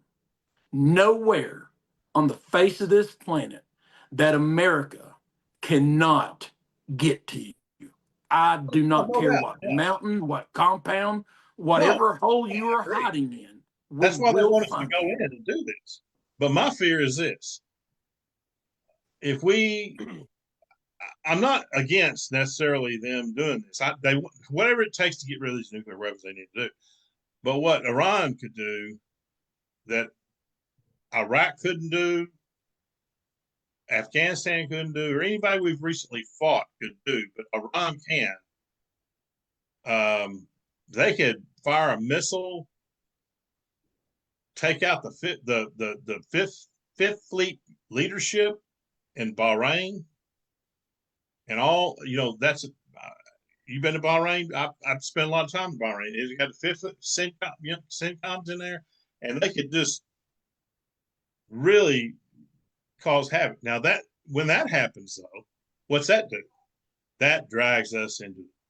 nowhere on the face of this planet that America cannot get to you. I do not care what mountain, what compound, No, whatever hole I you are agree. hiding in, That's we why they will want us to find go you. in and do this. But my fear is this: if we, I'm not against necessarily them doing this. They whatever it takes to get rid of these nuclear weapons, they need to do. But what Iran could do that Iraq couldn't do, Afghanistan couldn't do, or anybody we've recently fought could do, but Iran can. They could fire a missile, take out the fifth fleet leadership in Bahrain, and all. That's you've been to Bahrain. I've spent a lot of time in Bahrain. It's got the fifth CENTCOMs in there, and they could just really cause havoc. Now that when that happens, though, what's that do? That drags us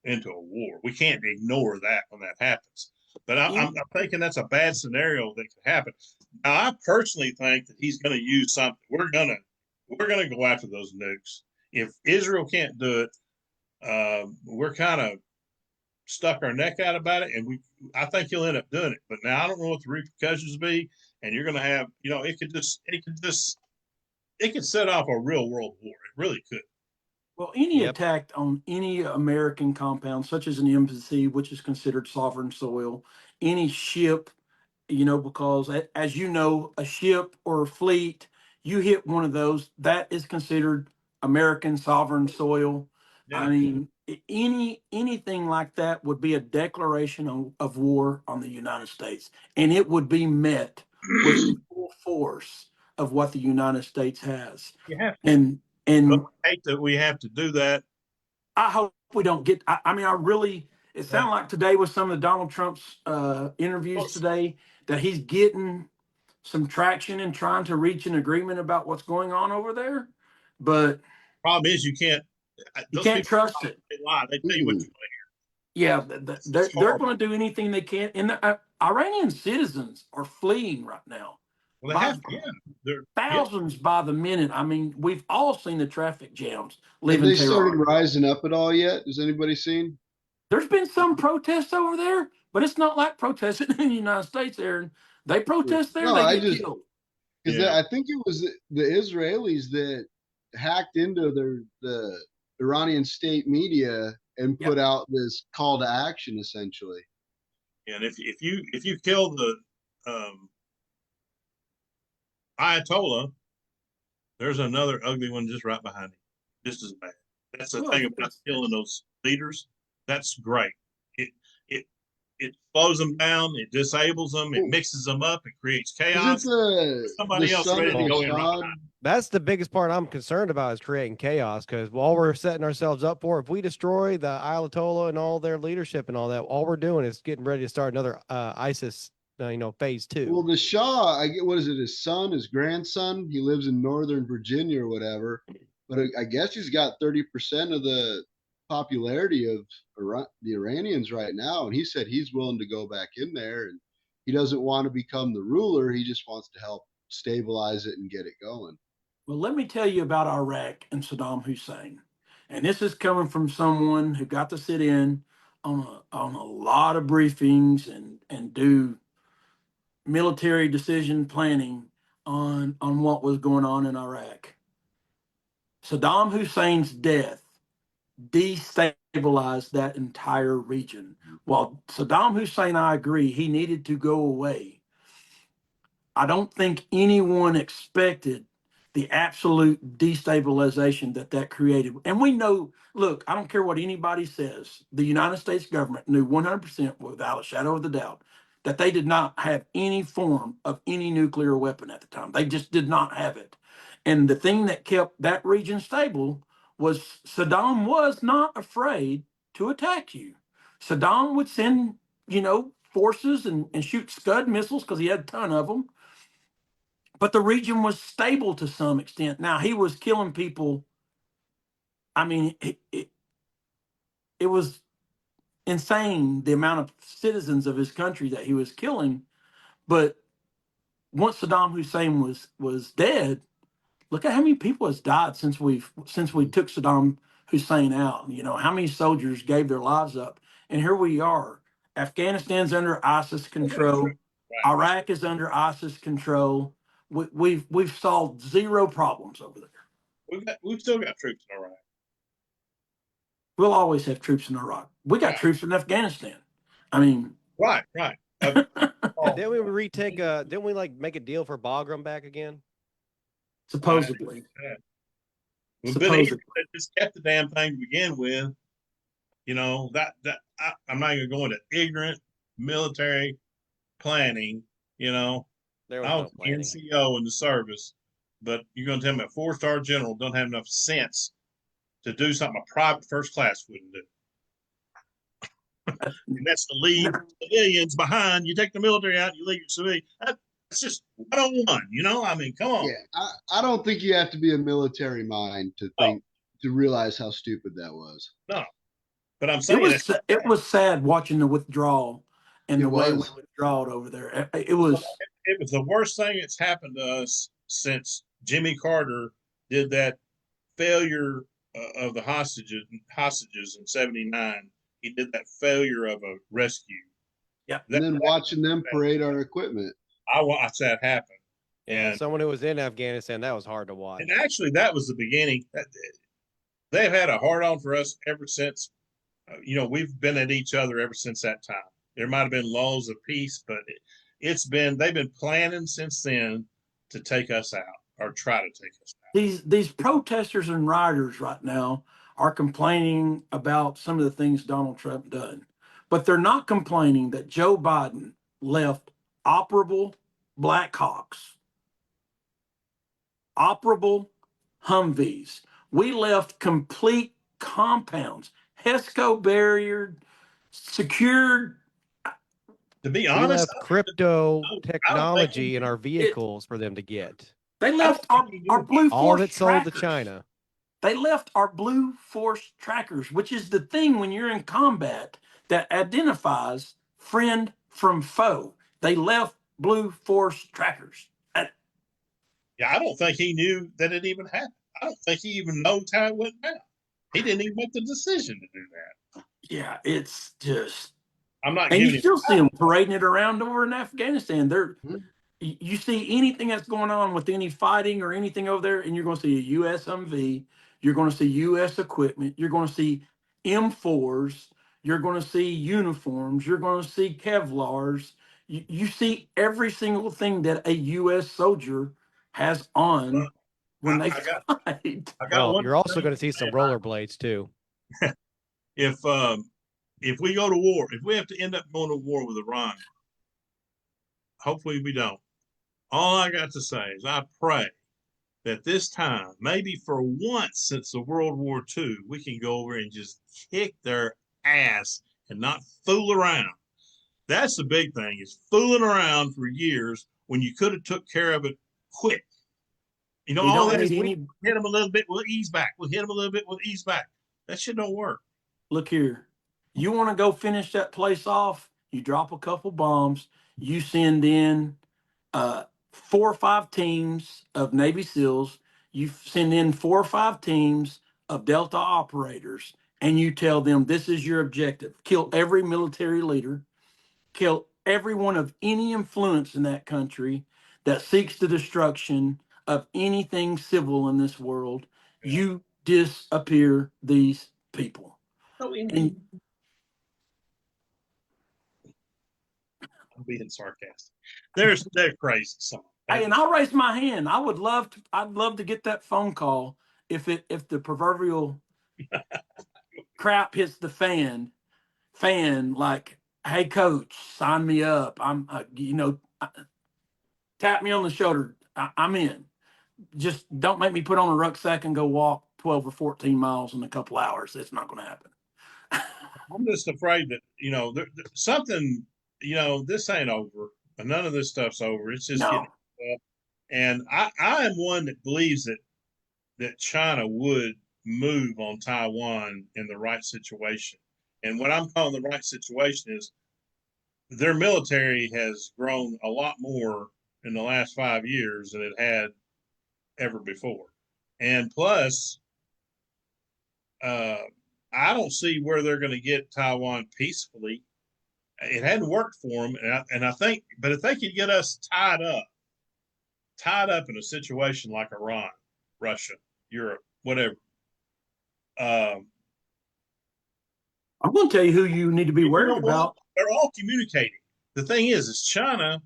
into a war. We can't ignore that when that happens. But I'm thinking that's a bad scenario that could happen. Now, I personally think that he's going to use something. We're gonna go after those nukes. If Israel can't do it, we're kind of stuck our neck out about it, and I think he'll end up doing it. But now I don't know what the repercussions be, and you're going to have, it could set off a real world war. It really could. Well, any Yep. attack on any American compound, such as an embassy, which is considered sovereign soil, any ship, because as you know, a ship or a fleet, you hit one of those, that is considered American sovereign soil. Yeah. I mean, anything like that would be a declaration of war on the United States, and it would be met with the full force of what the United States has. You have to. And But and I hate that we have to do that. I hope we don't get. I mean, it sounded like today with some of the Donald Trump's interviews today that he's getting some traction and trying to reach an agreement about what's going on over there. But Problem is, you can't. you Those can't people trust it. they lie. They tell you what you want to hear. Yeah, they're It's going horrible. to do anything they can. And the Iranian citizens are fleeing right now. Well, they have to. Yeah, yeah. Thousands by the minute. I mean, we've all seen the traffic jams Have leaving they started Tehran. rising up at all yet? Has anybody seen? There's been some protests over there, but it's not like protesting in the United States, Aaron. They protest there, No, they I get just killed. because Yeah. I think it was the Israelis that hacked into the Iranian state media and Yep. put out this call to action, essentially. And if you kill the Ayatollah, there's another ugly one just right behind him, just as bad. That's the Well, thing about killing those leaders. That's great. It it it slows them down. It disables them. It mixes them up. It creates chaos. Isn't the Somebody else son ready of to go in right Assad? behind. That's the biggest part I'm concerned about is creating chaos because all we're setting ourselves up for, if we destroy the Ayatollah and all their leadership and all that, all we're doing is getting ready to start another ISIS, phase 2. Well, the Shah, I get what is it? His son, his grandson. He lives in Northern Virginia or whatever. But I guess he's got 30% of the popularity of the Iranians right now, and he said he's willing to go back in there, and he doesn't want to become the ruler. He just wants to help stabilize it and get it going. well, let me tell you about Iraq and Saddam Hussein. And this is coming from someone who got to sit in on a lot of briefings and do military decision planning on what was going on in Iraq. Saddam Hussein's death destabilized that entire region. While Saddam Hussein, I agree, he needed to go away. I don't think anyone expected the absolute destabilization that created. And we know, look, I don't care what anybody says, the United States government knew 100% without a shadow of a doubt that they did not have any form of any nuclear weapon at the time. They just did not have it. And the thing that kept that region stable was Saddam was not afraid to attack you. Saddam would send, forces and shoot Scud missiles because he had a ton of them. But the region was stable to some extent. Now, he was killing people. I mean, it was insane the amount of citizens of his country that he was killing. But once Saddam Hussein was dead, look at how many people has died since we took Saddam Hussein out. How many soldiers gave their lives up, and here we are. Afghanistan's under ISIS control. Iraq is under ISIS control. We've solved zero problems over there. We've still got troops in Iraq. We'll always have troops in Iraq. We got troops in Afghanistan. I mean, right. Didn't we retake? Didn't we make a deal for Bagram back again? Supposedly. Well, Billy just kept the damn thing to begin with. I'm not even going to ignorant military planning. I was an NCO in the service, but you're going to tell me a 4-star general don't have enough sense to do something a private first class wouldn't do. And that's to leave civilians behind. You take the military out, you leave your civilian. That's just 101, I mean, come on. Yeah, I don't think you have to be a military mind to realize how stupid that was. No, but I'm saying it was sad watching the withdrawal and the way we withdrawed over there. It was the worst thing that's happened to us since Jimmy Carter did that failure of the hostages in '79. He did that failure of a rescue. Yeah, and then watching them parade our equipment. I watched that happen. And someone who was in Afghanistan, that was hard to watch. And actually, that was the beginning. They've had a hard on for us ever since. We've been at each other ever since that time. There might have been lulls of peace, but they've been planning since then to take us out or try to take us out. These protesters and rioters right now are complaining about some of the things Donald Trump done, but they're not complaining that Joe Biden left operable Blackhawks, operable Humvees. We left complete compounds, HESCO barriered, secured. To be honest, we left crypto technology in our vehicles for them to get. They left our Blue Force all of it sold trackers. to China. They left our Blue Force trackers, which is the thing when you're in combat that identifies friend from foe. They left Blue Force trackers. I don't think he knew that it even happened. I don't think he even knows how it went down. He didn't even make the decision to do that. Yeah, it's just. I'm not. And you still see them parading it around over in Afghanistan. You see anything that's going on with any fighting or anything over there, and you're going to see a U.S. Humvee. You're going to see U.S. equipment. You're going to see M4s. You're going to see uniforms. You're going to see Kevlars. You see every single thing that a U.S. soldier has on when they fight. You're also going to see some rollerblades too. If we go to war, if we have to end up going to war with Iran, hopefully we don't. All I got to say is I pray that this time, maybe for once since the World War II, we can go over and just kick their ass and not fool around. That's the big thing, is fooling around for years when you could have took care of it quick. All that is we hit them a little bit, we'll ease back. We'll hit them a little bit, we'll ease back. That shit don't work. Look here. You want to go finish that place off, you drop a couple bombs, you send in 4 or 5 teams of Navy SEALs, you send in 4 or 5 teams of Delta operators, and you tell them this is your objective. Kill every military leader, kill everyone of any influence in that country that seeks the destruction of anything civil in this world. Yeah. You disappear these people. I'm being sarcastic. They're crazy. Hey, and I'll raise my hand. I'd love to get that phone call if the proverbial crap hits the fan like hey coach, sign me up. I'm, tap me on the shoulder. I'm in. Just don't make me put on a rucksack and go walk 12 or 14 miles in a couple hours. It's not going to happen. I'm just afraid that something. This ain't over. None of this stuff's over. It's just getting No. up. And I am one that believes that China would move on Taiwan in the right situation. And what I'm calling the right situation is their military has grown a lot more in the last 5 years than it had ever before. And plus, I don't see where they're going to get Taiwan peacefully. It hadn't worked for them, and I think, but if they could get us tied up in a situation like Iran, Russia, Europe, whatever, I'm going to tell you who you need to be worried about. They're all communicating. The thing is China,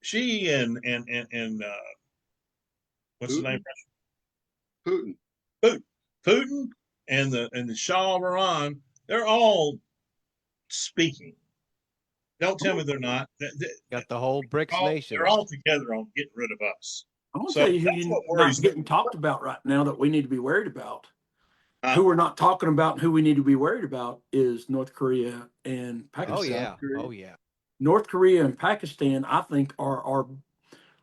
Xi and what's his name? Putin. Putin and the Shah of Iran, they're all speaking. Don't tell me they're not. Got the whole BRICS nation. They're all together on getting rid of us. I'm going to tell you who you're not getting talked about right now that we need to be worried about. Who we're not talking about and who we need to be worried about is North Korea and Pakistan. Oh yeah. Oh yeah. North Korea and Pakistan, I think, are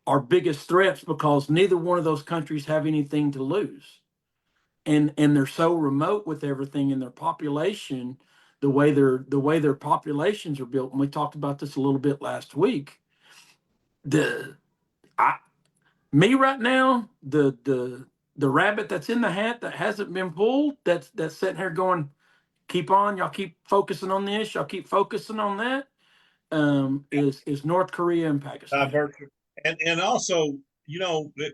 our biggest threats because neither one of those countries have anything to lose. And they're so remote with everything in their population, the way their populations are built. And we talked about this a little bit last week. Me right now, the rabbit that's in the hat that hasn't been pulled, that's sitting here going, keep on, y'all keep focusing on this, y'all keep focusing on that, is North Korea and Pakistan. And also,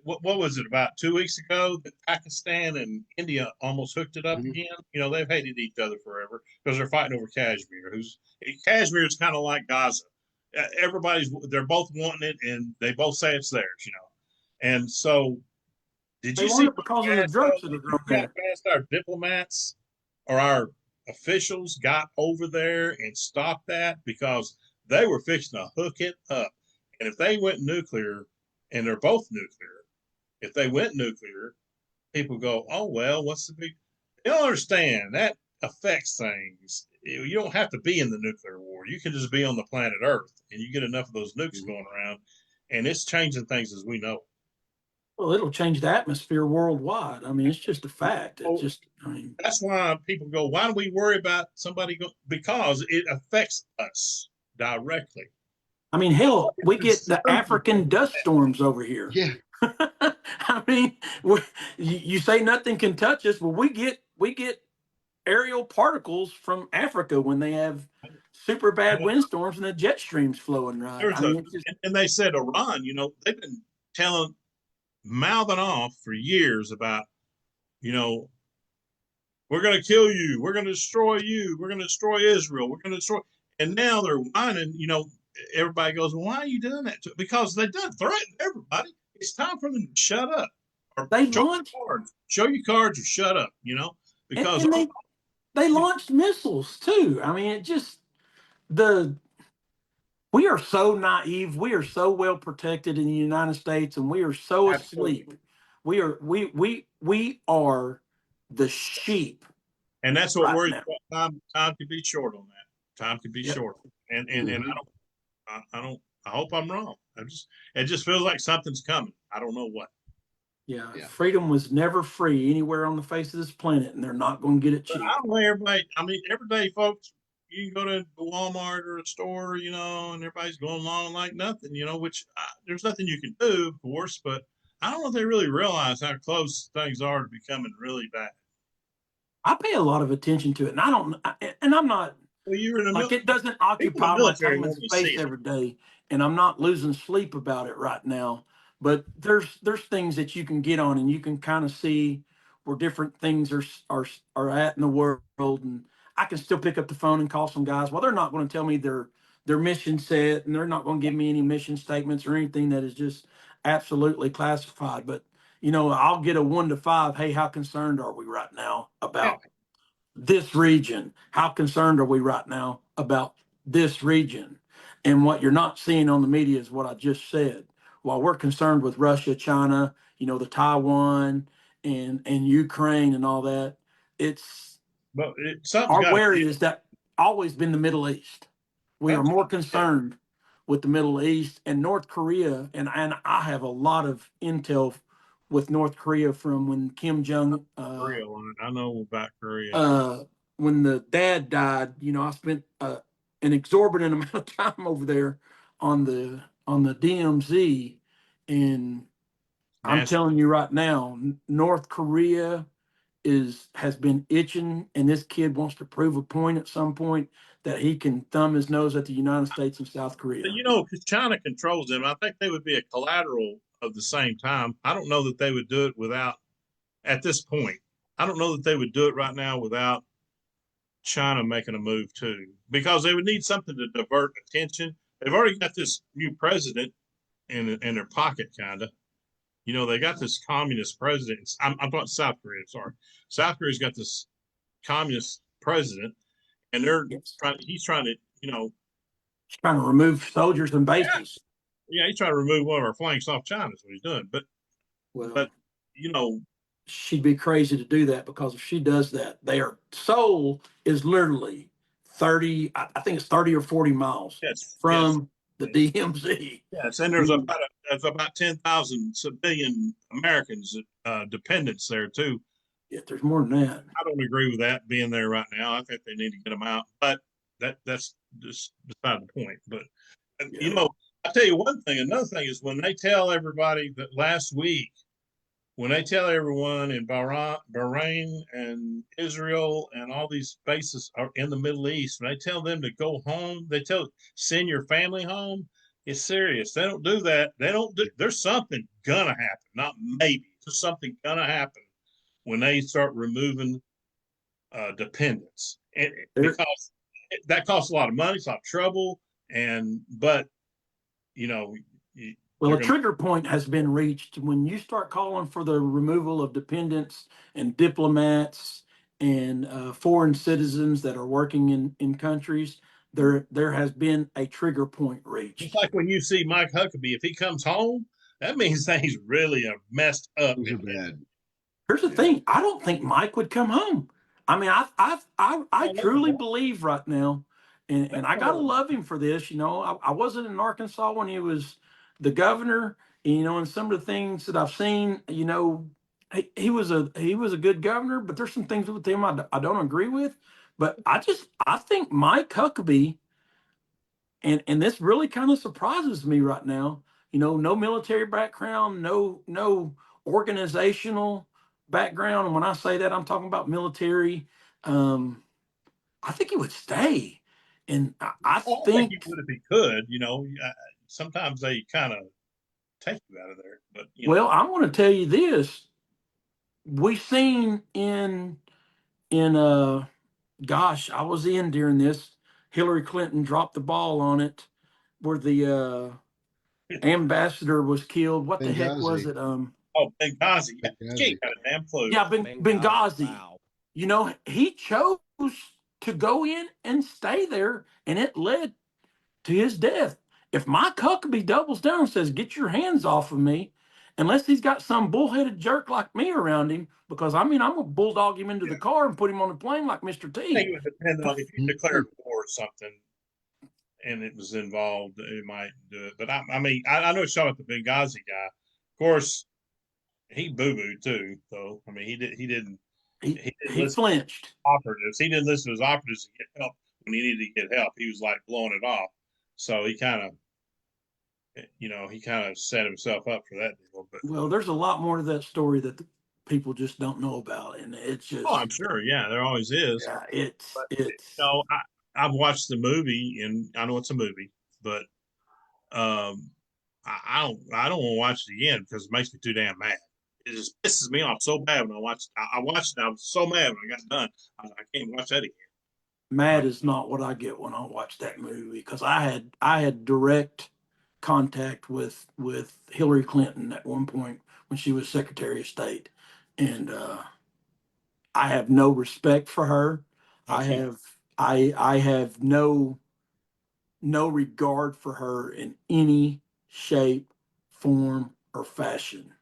what was it about 2 weeks ago that Pakistan and India almost hooked it up again? They've hated each other forever because they're fighting over Kashmir. Kashmir is kind of like Gaza. They're both wanting it, and they both say it's theirs. And so, did you see because of the drugs that are grown there? Fast our diplomats or our officials got over there and stopped that because they were fixing to hook it up. And if they went nuclear, and they're both nuclear, if they went nuclear, people go, oh, well, what's the big? They don't understand that affects things. You don't have to be in the nuclear war. You can just be on the planet Earth, and you get enough of those nukes going around, and it's changing things as we know. Well, it'll change the atmosphere worldwide. I mean, it's just a fact. That's why people go, why do we worry about somebody because it affects us directly. I mean, hell, we get the African dust storms over here. Yeah. I mean, you say nothing can touch us. Well, we get aerial particles from Africa when they have super bad windstorms and the jet streams flowing, right? And they said Iran, they've been mouthing off for years about, we're going to kill you, we're going to destroy you, we're going to destroy Israel, we're going to destroy, and now they're whining, everybody goes, well, why are you doing that? Because they done threaten everybody. It's time for them to shut up. Or show your cards or shut up, because and they launched missiles too. I mean, we are so naive. We are so well protected in the United States, and we are so asleep. We are the sheep. And that's what worries me. Time could be short on that. Time could be short. And I hope I'm wrong. It just feels like something's coming. I don't know what. Yeah. Freedom was never free anywhere on the face of this planet, and they're not going to get it cheap. I don't know everybody. I mean, everyday folks, you can go to Walmart or a store, and everybody's going along like nothing, which there's nothing you can do, of course, but I don't know if they really realize how close things are to becoming really bad. I pay a lot of attention to it, and I'm not. Well, you're in it doesn't occupy my time and space every day, and I'm not losing sleep about it right now. But there's things that you can get on, and you can kind of see where different things are at in the world, and I can still pick up the phone and call some guys. Well, they're not going to tell me their mission set, and they're not going to give me any mission statements or anything that is just absolutely classified. But I'll get a 1 to 5. Hey, how concerned are we right now about this region. How concerned are we right now about this region? And what you're not seeing on the media is what I just said. While we're concerned with Russia, China, the Taiwan and Ukraine and all that, it's But something's our got to worry give. is that always been the Middle East. We are Something's more gotta give. concerned with the Middle East and North Korea, and I have a lot of intel with North Korea from when Kim Jong Korea line. I know about Korea. when the dad died. I spent an exorbitant amount of time over there on the DMZ, and I'm Nasty. telling you right now, North Korea has been itching, and this kid wants to prove a point at some point that he can thumb his nose at the United States and South Korea. Because China controls them, I think they would be a collateral of the same time. I don't know that they would do it without, at this point, I don't know that they would do it right now without China making a move too, because they would need something to divert attention. They've already got this new president in their pocket, kind of. They got this communist president. I'm talking South Korea. Sorry, South Korea's got this communist president, and Yes. he's trying to, He's trying to remove soldiers and bases. yeah, he's trying to remove one of our flanks off China. Is what he's doing. Well, But you know, she'd be crazy to do that, because if she does that, their soul is literally 30, I think it's 30 or 40 miles yes, from the DMZ. yes, and there's about 10,000 civilian Americans dependents there too. Yeah, there's more than that. I don't agree with that being there right now. I think they need to get them out, but that's just beside the point. But Yeah. I'll tell you one thing. Another thing is when they tell everybody that last week, when they tell everyone in Bahrain and Israel and all these bases are in the Middle East, when they tell them to go home, send your family home. It's serious. They don't do that. There's something gonna happen. Not maybe. There's something gonna happen when they start removing dependents, because that costs a lot of money, it's a lot of trouble, but Well, a trigger point has been reached when you start calling for the removal of dependents and diplomats and foreign citizens that are working in countries. There has been a trigger point reached. It's like when you see Mike Huckabee, if he comes home, that means things really are messed up. Those are bad. Here's the thing: I don't think Mike would come home. I mean, I truly believe right now, and I gotta love him for this. I wasn't in Arkansas when he was the governor. And some of the things that I've seen, he was a good governor, but there's some things with him I don't agree with. But I think Mike Huckabee, and this really kind of surprises me right now. No military background, no organizational background. And when I say that, I'm talking about military. I think he would stay. And I think think he would if he could. Sometimes they kind of take you out of there. But well, I want to tell you this. We've seen in gosh, I was in during this. Hillary Clinton dropped the ball on it, where the ambassador was killed. What the heck was Benghazi. it? Benghazi. Yeah, she Benghazi. got a damn clue. Yeah, Benghazi. Wow. He chose to go in and stay there, and it led to his death. If Mike Huckabee doubles down and says, "Get your hands off of me," unless he's got some bullheaded jerk like me around him, because I'm gonna bulldog him into the car and put him on the plane like Mr. I think it T. would depend on if you declared war or something and it was involved, it might do it. But I mean, I know it's talking about the Benghazi guy. Of course, he boo booed too, though. I mean, he didn't He listen flinched. to operatives. He didn't listen to his operatives to get help when he needed to get help. He was like blowing it off. So he kind of set himself up for that deal. But Well, there's a lot more to that story that the people just don't know about, and it's just I'm sure, yeah, there always is. yeah, But it's I've watched the movie, and I know it's a movie, but I don't want to watch it again because it makes me too damn mad. It just pisses me off so bad when I watched. I watched it. I was so mad when I got done. I can't watch that again. mad is not what I get when I watch that movie, because I had direct contact with Hillary Clinton at one point when she was Secretary of State, and I have no respect for her. I have I have no regard for her in any shape, form, or fashion.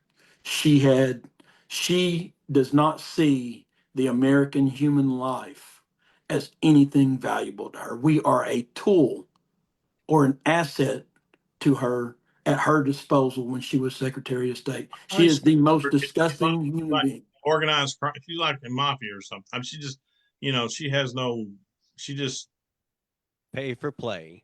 She had she does not see the American human life as anything valuable to her. We are a tool or an asset to her at her disposal when she was Secretary of State. She is the most disgusting human being. Organized crime. She's like the mafia or something. I mean, she just, she has no. She just. Pay for play.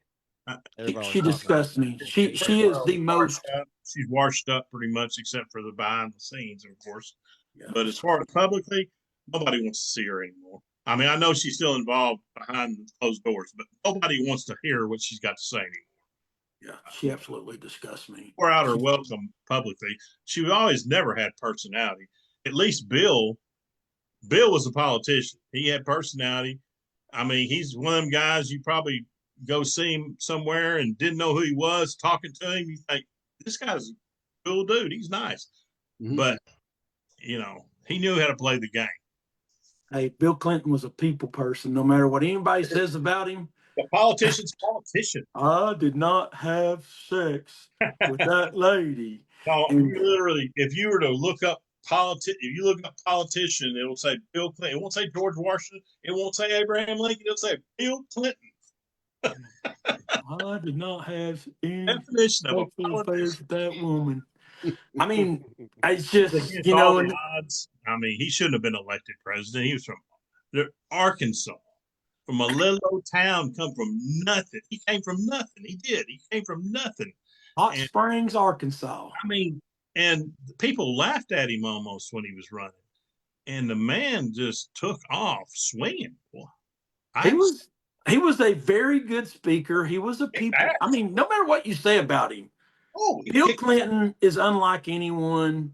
She disgusts me. She is the most. She's washed up pretty much, except for the behind the scenes, of course. Yeah. But as far as publicly, nobody wants to see her anymore. I mean, I know she's still involved behind closed doors, but nobody wants to hear what she's got to say anymore. Yeah, she absolutely disgusts me. Pour out her welcome publicly. She always never had personality. At least Bill was a politician. He had personality. I mean, he's one of them guys you probably go see him somewhere and didn't know who he was, talking to him. You think, this guy's a cool dude. He's nice. Mm-hmm. But, he knew how to play the game. Hey, Bill Clinton was a people person. No matter what anybody says about him. The politician's politician. I did not have sex with that lady. No, literally, if you were to look up politician, it will say Bill Clinton. It won't say George Washington. It won't say Abraham Lincoln. It'll say Bill Clinton. I did not have any definition of affairs with that woman. I mean, it's just, odds. I mean, he shouldn't have been elected president. He was from Arkansas, from a little old town, come from nothing. He came from nothing. He did. He came from nothing. Hot Springs, Arkansas. I mean, and people laughed at him almost when he was running. And the man just took off swinging. Boy, he was a very good speaker. He was a people. I mean, no matter what you say about him, Bill Clinton is unlike anyone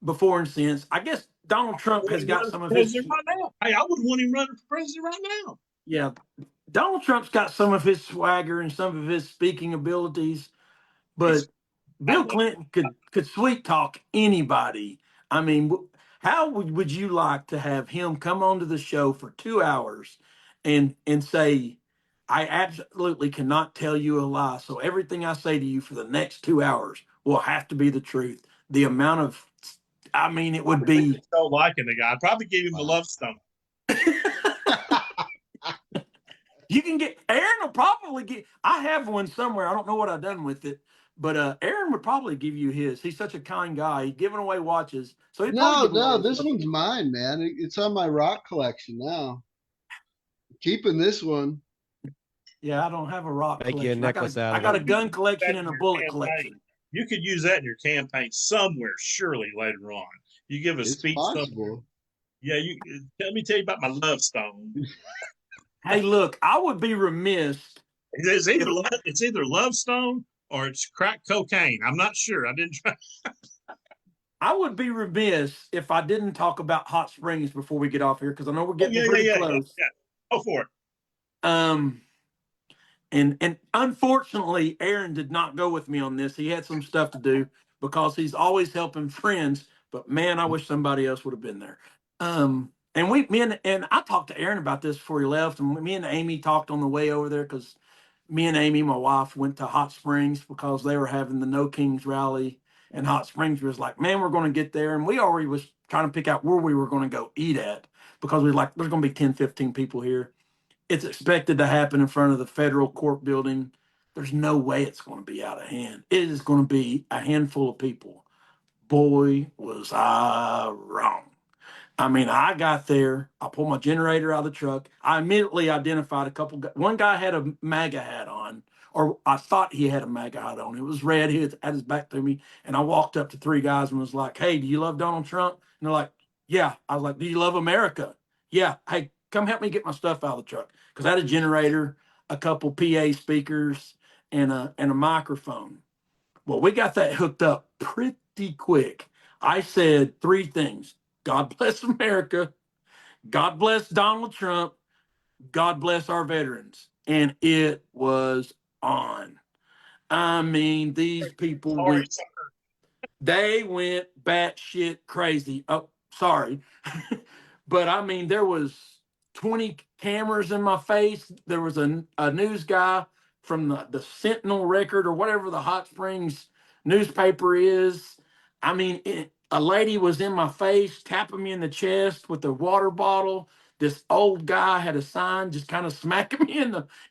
before and since. I guess Donald Trump has got some of his. Right now. Hey, I would want him running for president right now. Yeah, Donald Trump's got some of his swagger and some of his speaking abilities, but Bill Clinton could sweet talk anybody. I mean, how would you like to have him come onto the show for 2 hours and say, I absolutely cannot tell you a lie. So everything I say to you for the next 2 hours will have to be the truth. The amount of, it would be. So liking the guy. I'd probably give him the love stone. You can get, Aaron will probably get, I have one somewhere. I don't know what I've done with it, but Aaron would probably give you his. He's such a kind guy. He's giving away watches. So no, this one's mine, man. It's on my rock collection now. Keeping this one. Yeah, I don't have a rock collection. You a necklace I got a gun collection and a bullet collection. You could use that in your campaign somewhere, surely, later on. You give a speech. Possible. Yeah, let me tell you about my love stone. Hey, look, I would be remiss. It's either love stone or it's crack cocaine. I'm not sure. I didn't try. I would be remiss if I didn't talk about Hot Springs before we get off here, because I know we're getting pretty close. Yeah. Go for it. And unfortunately, Aaron did not go with me on this. He had some stuff to do because he's always helping friends. But man, I wish somebody else would have been there. And I talked to Aaron about this before he left, and me and Amy talked on the way over there because me and Amy, my wife, went to Hot Springs because they were having the No Kings rally, and Hot Springs was like, man, we're going to get there. And we already was trying to pick out where we were going to go eat at because we were like, there's going to be 10, 15 people here. It's expected to happen in front of the federal court building. There's no way it's going to be out of hand. It is going to be a handful of people. Boy, was I wrong. I got there. I pulled my generator out of the truck. I immediately identified one guy had a MAGA hat on, or I thought he had a MAGA hat on. It was red. He had his back to me. And I walked up to 3 guys and was like, hey, do you love Donald Trump? And they're like, yeah. I was like, do you love America? Yeah. Hey, come help me get my stuff out of the truck. Because I had a generator, a couple PA speakers, and a microphone. Well, we got that hooked up pretty quick. I said 3 things. God bless America. God bless Donald Trump. God bless our veterans. And it was on. These people they went batshit crazy. Oh, sorry. But there was 20 cameras in my face. There was a news guy from the Sentinel Record or whatever the Hot Springs newspaper is. I mean, a lady was in my face, tapping me in the chest with a water bottle. This old guy had a sign just kind of smacking me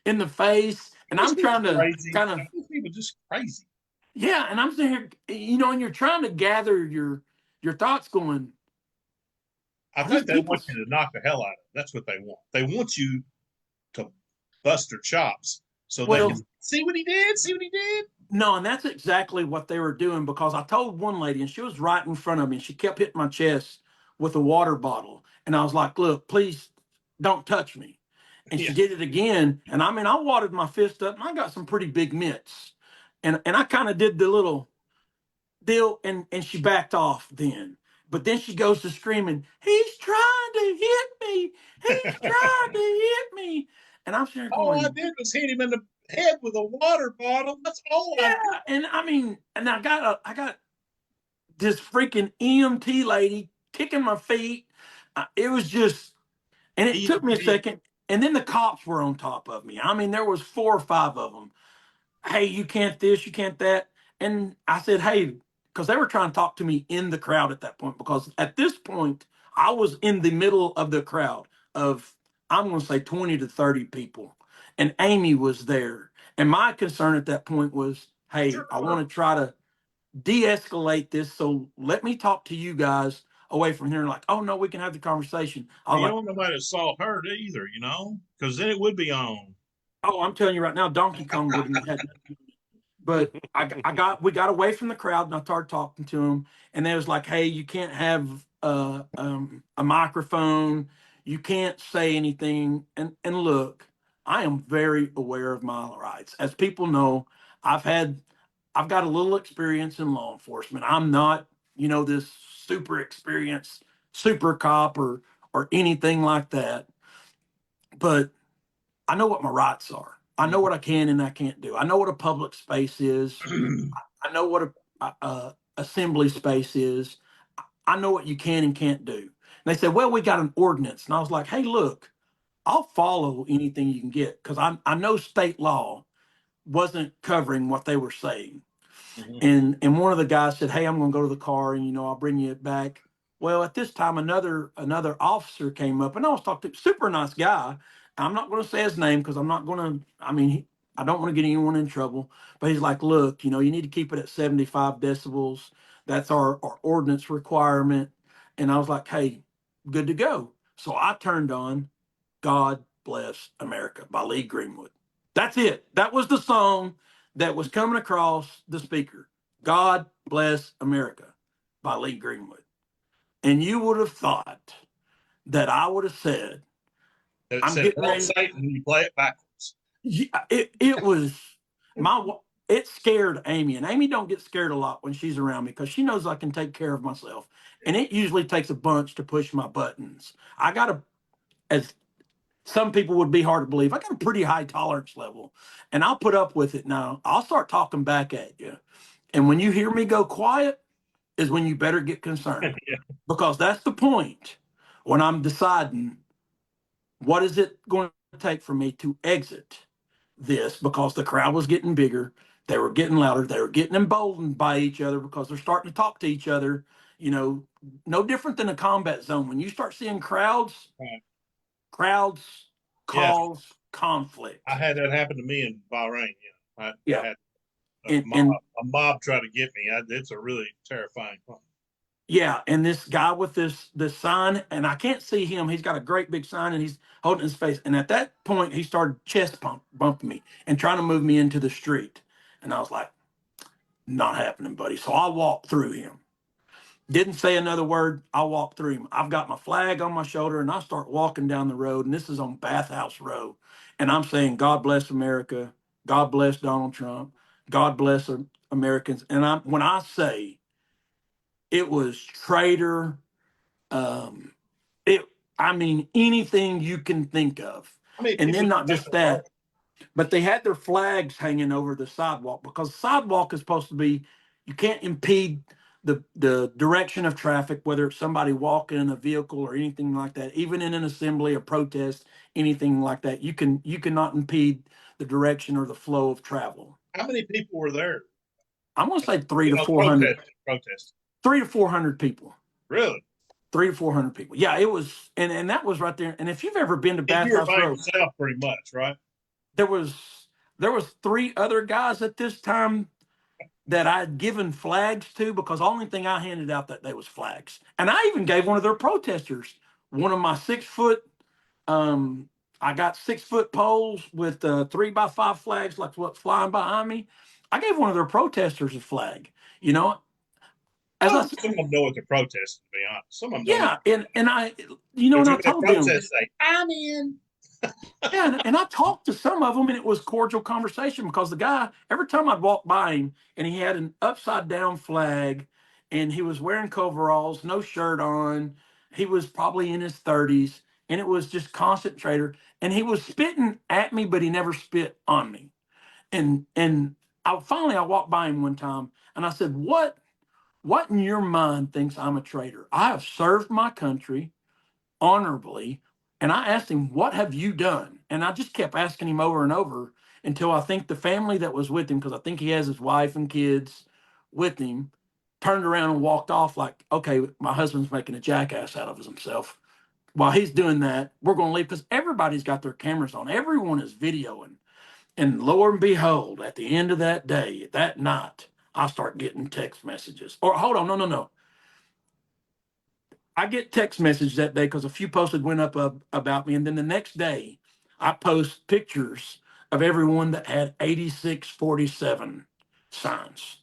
in the face. And These I'm people trying to crazy. kind of, These people just crazy. yeah, and I'm sitting here, and you're trying to gather your thoughts going, I are these think they people. want you to knock the hell out of them. That's what they want. They want you to bust their chops so they Well, can see what he did. See what he did. no, and that's exactly what they were doing, because I told one lady and she was right in front of me and she kept hitting my chest with a water bottle. And I was like, look, please don't touch me. And Yeah. she did it again. And I mean, I wadded my fist up and I got some pretty big mitts. And I kind of did the little deal, and she backed off then. But then she goes to screaming, he's trying to hit me. He's trying to hit me. And I'm sitting there All I going, did was hit him in the head with a water bottle. That's all I did. yeah. And I mean, and I got this freaking EMT lady kicking my feet. It was just, and it took me a EMT. second. And then the cops were on top of me. I mean, there was 4 or 5 of them. Hey, you can't this, you can't that. And I said, hey, because they were trying to talk to me in the crowd at that point. Because at this point, I was in the middle of the crowd of, I'm going to say 20 to 30 people. And Amy was there. And my concern at that point was, hey, I Sure. want to try to de-escalate this, so let me talk to you guys away from here. Like, oh no, we can have the conversation. I And was you like, don't know nobody that saw her either, because then it would be on. oh, I'm telling you right now, Donkey Kong would have had. But we got away from the crowd and I started talking to them, and they was like, hey, you can't have a microphone, you can't say anything. And look, I am very aware of my rights. As people know, I've had I've got a little experience in law enforcement. I'm not, this super experienced super cop or anything like that, but I know what my rights are. I know what I can and I can't do. I know what a public space is. I know what a assembly space is. I know what you can and can't do. And they said, well, we got an ordinance. And I was like, hey, look, I'll follow anything you can get, because I know state law wasn't covering what they were saying. Mhm. And one of the guys said, hey, I'm going to go to the car and, I'll bring you back. Well, at this time, another officer came up and I was talking to super nice guy. I'm not going to say his name because I'm not going to, I don't want to get anyone in trouble. But he's like, look, you need to keep it at 75 decibels. That's our ordinance requirement. And I was like, hey, good to go. So I turned on God Bless America by Lee Greenwood. That's it. That was the song that was coming across the speaker. God Bless America by Lee Greenwood. And you would have thought that I would have said, It I'm said getting "Hail ready. Satan" when you play it backwards. Yeah, it was it scared Amy, and Amy don't get scared a lot when she's around me because she knows I can take care of myself. And it usually takes a bunch to push my buttons. I got as some people would be hard to believe, I got a pretty high tolerance level, and I'll put up with it. Now I'll start talking back at you. And when you hear me go quiet is when you better get concerned, Yeah. because that's the point when I'm deciding what is it going to take for me to exit this, because the crowd was getting bigger. They were getting louder. They were getting emboldened by each other because they're starting to talk to each other. No different than a combat zone. When you start seeing crowds, Right. crowds Yeah, cause conflict. I had that happen to me in Bahrain. I Yeah. had And a mob try to get me. It's a really terrifying thing. yeah, and this guy with this sign, and I can't see him. He's got a great big sign, and he's holding his face. And at that point, he started bumping me and trying to move me into the street. And I was like, "Not happening, buddy." So I walked through him. Didn't say another word. I walked through him. I've got my flag on my shoulder, and I start walking down the road. And this is on Bathhouse Row, and I'm saying, "God bless America. God bless Donald Trump. God bless Americans." And when I say it was traitor. Um, it, I mean, anything you can think of. How many And people then do you not think just there were? that, but they had their flags hanging over the sidewalk, because the sidewalk is supposed to be, you can't impede the direction of traffic, whether it's somebody walking in a vehicle or anything like that, even in an assembly, a protest, anything like that, you cannot impede the direction or the flow of travel. How many people were there? I'm going to say 300 to 400. Protest. 300 to 400 people. Really? 300 to 400 people. Yeah, it was, and that was right there. And if you've ever been to And you were Bathhouse by Road, yourself pretty much, right? there was 3 other guys at this time that I'd given flags to, because the only thing I handed out that day was flags. And I even gave one of their protesters one of my 6-foot. I got 6-foot poles with 3x5 flags, like what's flying behind me. I gave one of their protesters a flag. You know, as I said, some of them know what they're protesting. To be honest, some of them don't. yeah, and I, you know, and I told them, say, "I'm in." yeah, and I talked to some of them, and it was cordial conversation, because the guy, every time I'd walk by him, and he had an upside down flag, and he was wearing coveralls, no shirt on. He was probably in his 30s, and it was just concentrator. And he was spitting at me, but he never spit on me. And I walked by him one time, and I said, "What in your mind thinks I'm a traitor? I have served my country honorably." And I asked him, "What have you done?" And I just kept asking him over and over until I think the family that was with him, because I think he has his wife and kids with him, turned around and walked off like, "Okay, my husband's making a jackass out of himself. While he's doing that, we're going to leave," because everybody's got their cameras on. Everyone is videoing. And lo and behold, at the end of that day, that night, I start getting text messages. Or hold on, no. I get text messages that day because a few posts had went up about me, and then the next day, I post pictures of everyone that had 8647 signs,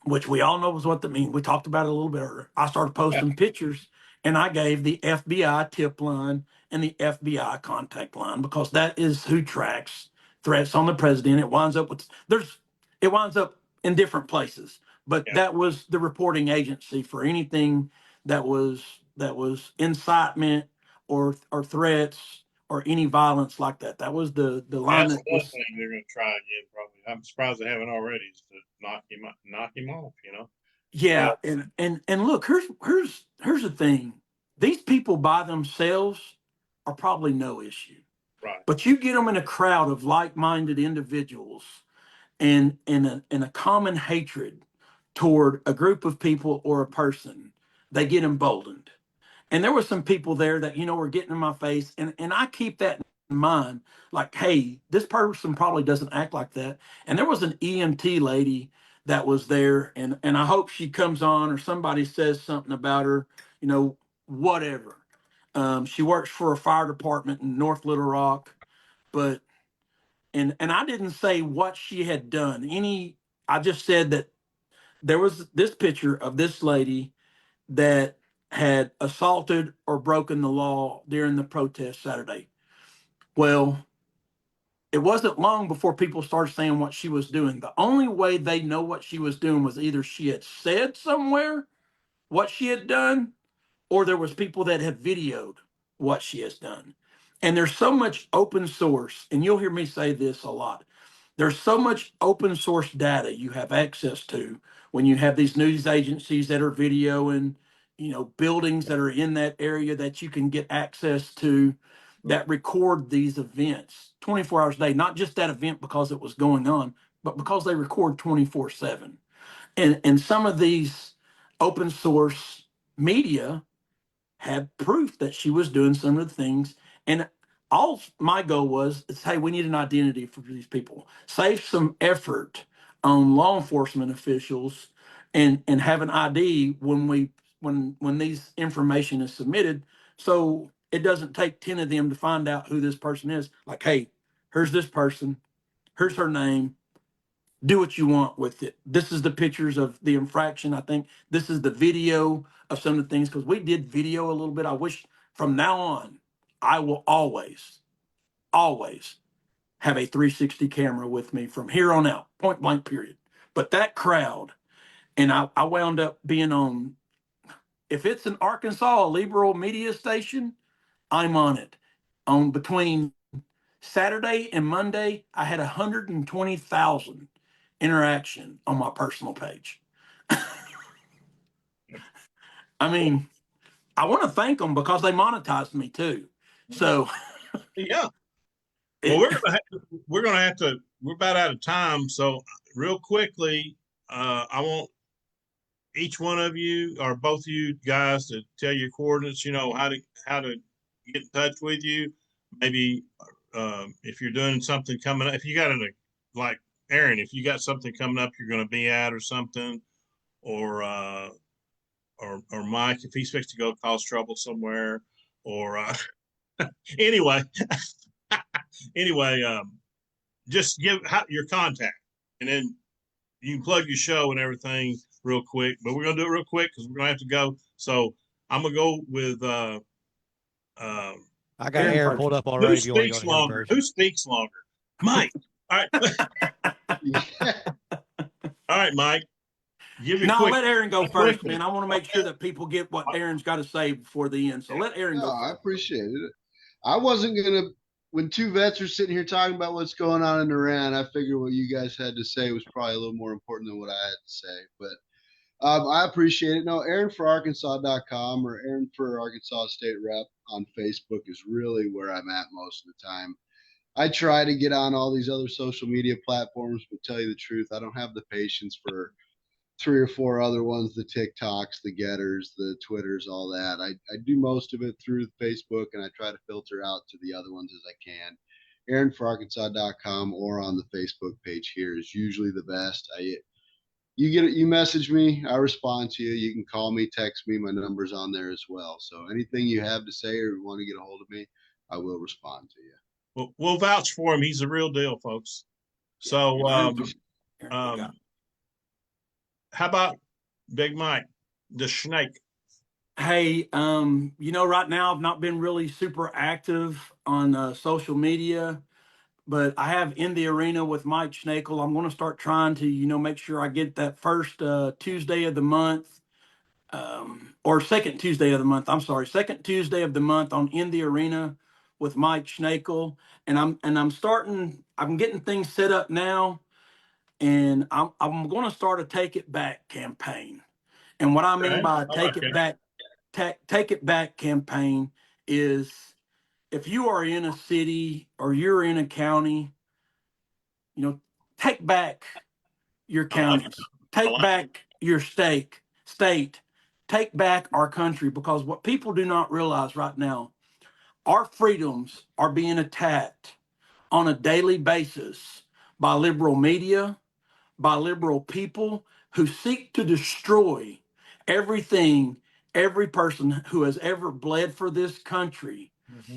which we all know was what that means. We talked about it a little bit earlier. I started posting pictures, and I gave the FBI tip line and the FBI contact line, because that is who tracks threats on the president. It winds up in different places, but that was the reporting agency for anything that was incitement or threats or any violence like that. That was the line. That's another thing they're going to try again. Probably. I'm surprised they haven't already. Is to knock him off. You know. Yeah, and look, here's the thing. These people by themselves are probably no issue. Right. But you get them in a crowd of like-minded individuals, and a common hatred toward a group of people or a person, they get emboldened. And there were some people there that, were getting in my face, and I keep that in mind, like, hey, this person probably doesn't act like that. And there was an EMT lady that was there, and I hope she comes on or somebody says something about her, whatever. She works for a fire department in North Little Rock, but and I didn't say what she had done. I just said that there was this picture of this lady that had assaulted or broken the law during the protest Saturday. Well, it wasn't long before people started saying what she was doing. The only way they know what she was doing was either she had said somewhere what she had done, or there was people that had videoed what she has done. And there's so much open source, and you'll hear me say this a lot. There's so much open source data you have access to when you have these news agencies that are videoing, buildings that are in that area that you can get access to, that record these events 24 hours a day, not just that event because it was going on, but because they record 24/7. And some of these open source media had proof that she was doing some of the things. And all my goal was, hey, we need an identity for these people. Save some effort on law enforcement officials, and have an ID when these information is submitted, so it doesn't take 10 of them to find out who this person is. Like, hey, here's this person, here's her name, do what you want with it. This is the pictures of the infraction. I think this is the video of some of the things, because we did video a little bit. I wish from now on, I will always have a 360 camera with me from here on out, point blank, period. But that crowd, and I wound up being on, if it's in Arkansas, a liberal media station, I'm on it. On between Saturday and Monday, I had 120,000 interaction on my personal page. I mean, I want to thank them because they monetized me too. So Yeah. Well, it, we're gonna have to. We're about out of time, so real quickly, I want each one of you or both of you guys to tell your coordinates. You know how to get in touch with you. Maybe if you're doing something coming up, if you got like Aaron, if you got something coming up, you're going to be at or something, or or Mike if he's fixed to go cause trouble somewhere, or anyway, anyway, just give your contact, and then you can plug your show and everything real quick. But we're gonna do it real quick because we're gonna have to go. So I'm gonna go with I got Aaron pulled up who already. If you want to go speaks to him longer? first. Who speaks longer? Mike. All right. Yeah. All right, Mike. Give you a no, quick. let Aaron go first, Quickly. man. I want to make sure that people get what Aaron's got to say before the end. So let Aaron No, go I first. appreciate it. I wasn't gonna. When two vets are sitting here talking about what's going on in Iran, I figured what you guys had to say was probably a little more important than what I had to say. But I appreciate it. No, Aaron for Arkansas.com or Aaron for Arkansas State Rep on Facebook is really where I'm at most of the time. I try to get on all these other social media platforms, but tell you the truth, I don't have the patience for three or four other ones, the TikToks, the Getters, the Twitters, all that. I do most of it through Facebook and I try to filter out to the other ones as I can. Aaron for Arkansas.com or on the Facebook page here is usually the best. You get it, you message me, I respond to you. You can call me, text me, my number's on there as well. So anything you have to say or want to get a hold of me, I will respond to you. We'll vouch for him. He's a real deal, folks. So, Aaron how about Big Mike, the snake? Hey, right now I've not been really super active on social media, but I have In the Arena with Mike Shnaekel. I'm going to start trying to, make sure I get that first Tuesday of the month, or second Tuesday of the month. I'm sorry, second Tuesday of the month on In the Arena with Mike Shnaekel, and I'm getting things set up now, and I'm going to start a Take It Back campaign. And what I mean Okay. by I like it. take it back campaign is if you are in a city or you're in a county, take back your I like it. counties, I take like it. back your state, take back our country, because what people do not realize right now, our freedoms are being attacked on a daily basis by liberal media, by liberal people who seek to destroy everything every person who has ever bled for this country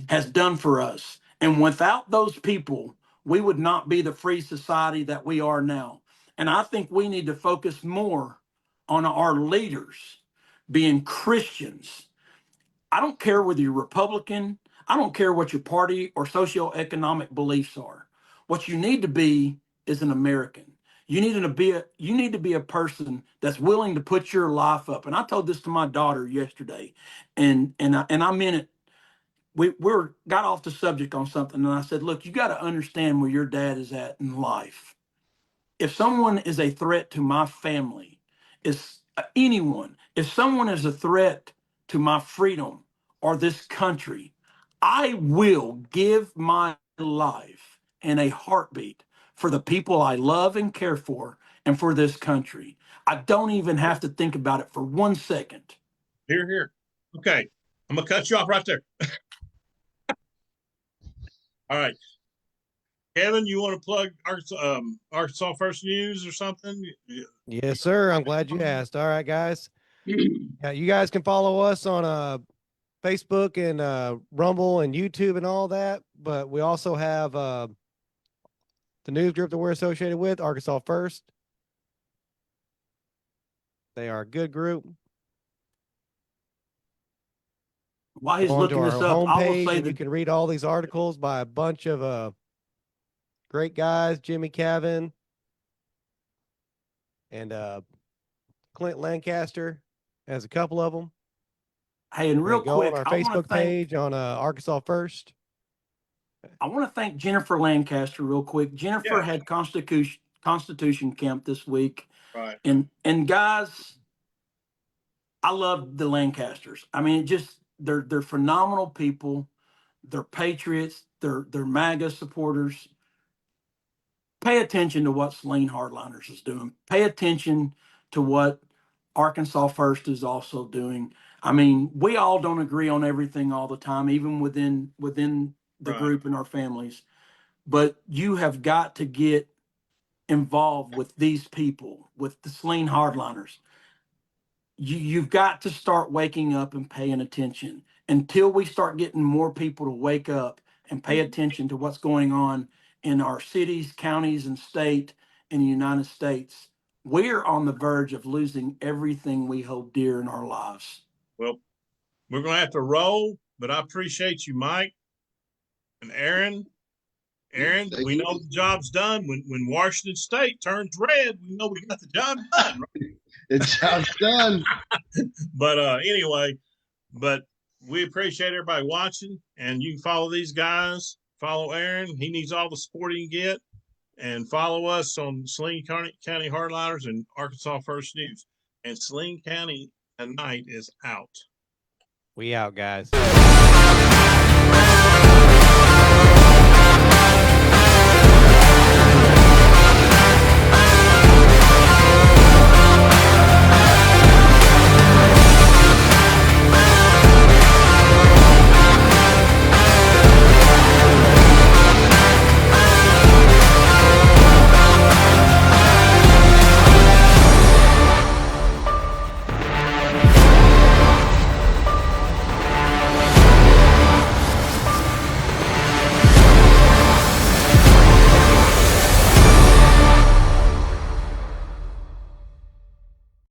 has done for us. And without those people, we would not be the free society that we are now. And I think we need to focus more on our leaders being Christians. I don't care whether you're Republican, I don't care what your party or socioeconomic beliefs are. What you need to be is an American. You need to be a person that's willing to put your life up. And I told this to my daughter yesterday, and I meant it. We got off the subject on something, and I said, "Look, you got to understand where your dad is at in life. If someone is a threat to my family, is anyone, if someone is a threat to my freedom or this country, I will give my life in a heartbeat for the people I love and care for and for this country. I don't even have to think about it for 1 second." Here, here. Okay. I'm gonna cut you off right there. All right. Kevin, you want to plug Arkansas First News or something? Yes, sir. I'm glad you asked. All right, guys. Yeah, you guys can follow us on Facebook and Rumble and YouTube and all that. But we also have the news group that we're associated with, Arkansas First. They are a good group. While he's Go onto looking our this up, I will homepage say and you that can read all these articles by a bunch of great guys, Jimmy Cavan and Clint Lancaster has a couple of them. hey, and And then real go on quick, our Facebook page on Arkansas First. I want to thank Jennifer Lancaster real quick. Jennifer Yeah. had Constitution Camp this week, Right. and guys, I love the Lancasters. I mean, they're phenomenal people. They're patriots. They're MAGA supporters. Pay attention to what Saline Hardliners is doing. Pay attention to what Arkansas First is also doing. I mean, we all don't agree on everything all the time, even within the Right. group and our families. But you have got to get involved with these people, with the Saline Hardliners. You've got to start waking up and paying attention. Until we start getting more people to wake up and pay attention to what's going on in our cities, counties, and state in the United States, we're on the verge of losing everything we hold dear in our lives. Well, we're going to have to roll, but I appreciate you, Mike and Aaron. Aaron, Thank we you. know the job's done. When Washington State turns red, we know we got the job done. Right? It's job's done. But anyway, but we appreciate everybody watching, and you can follow these guys. Follow Aaron; he needs all the support he can get, and follow us on Saline County Hardliners and Arkansas First News. And Saline County tonight is out. We out, guys.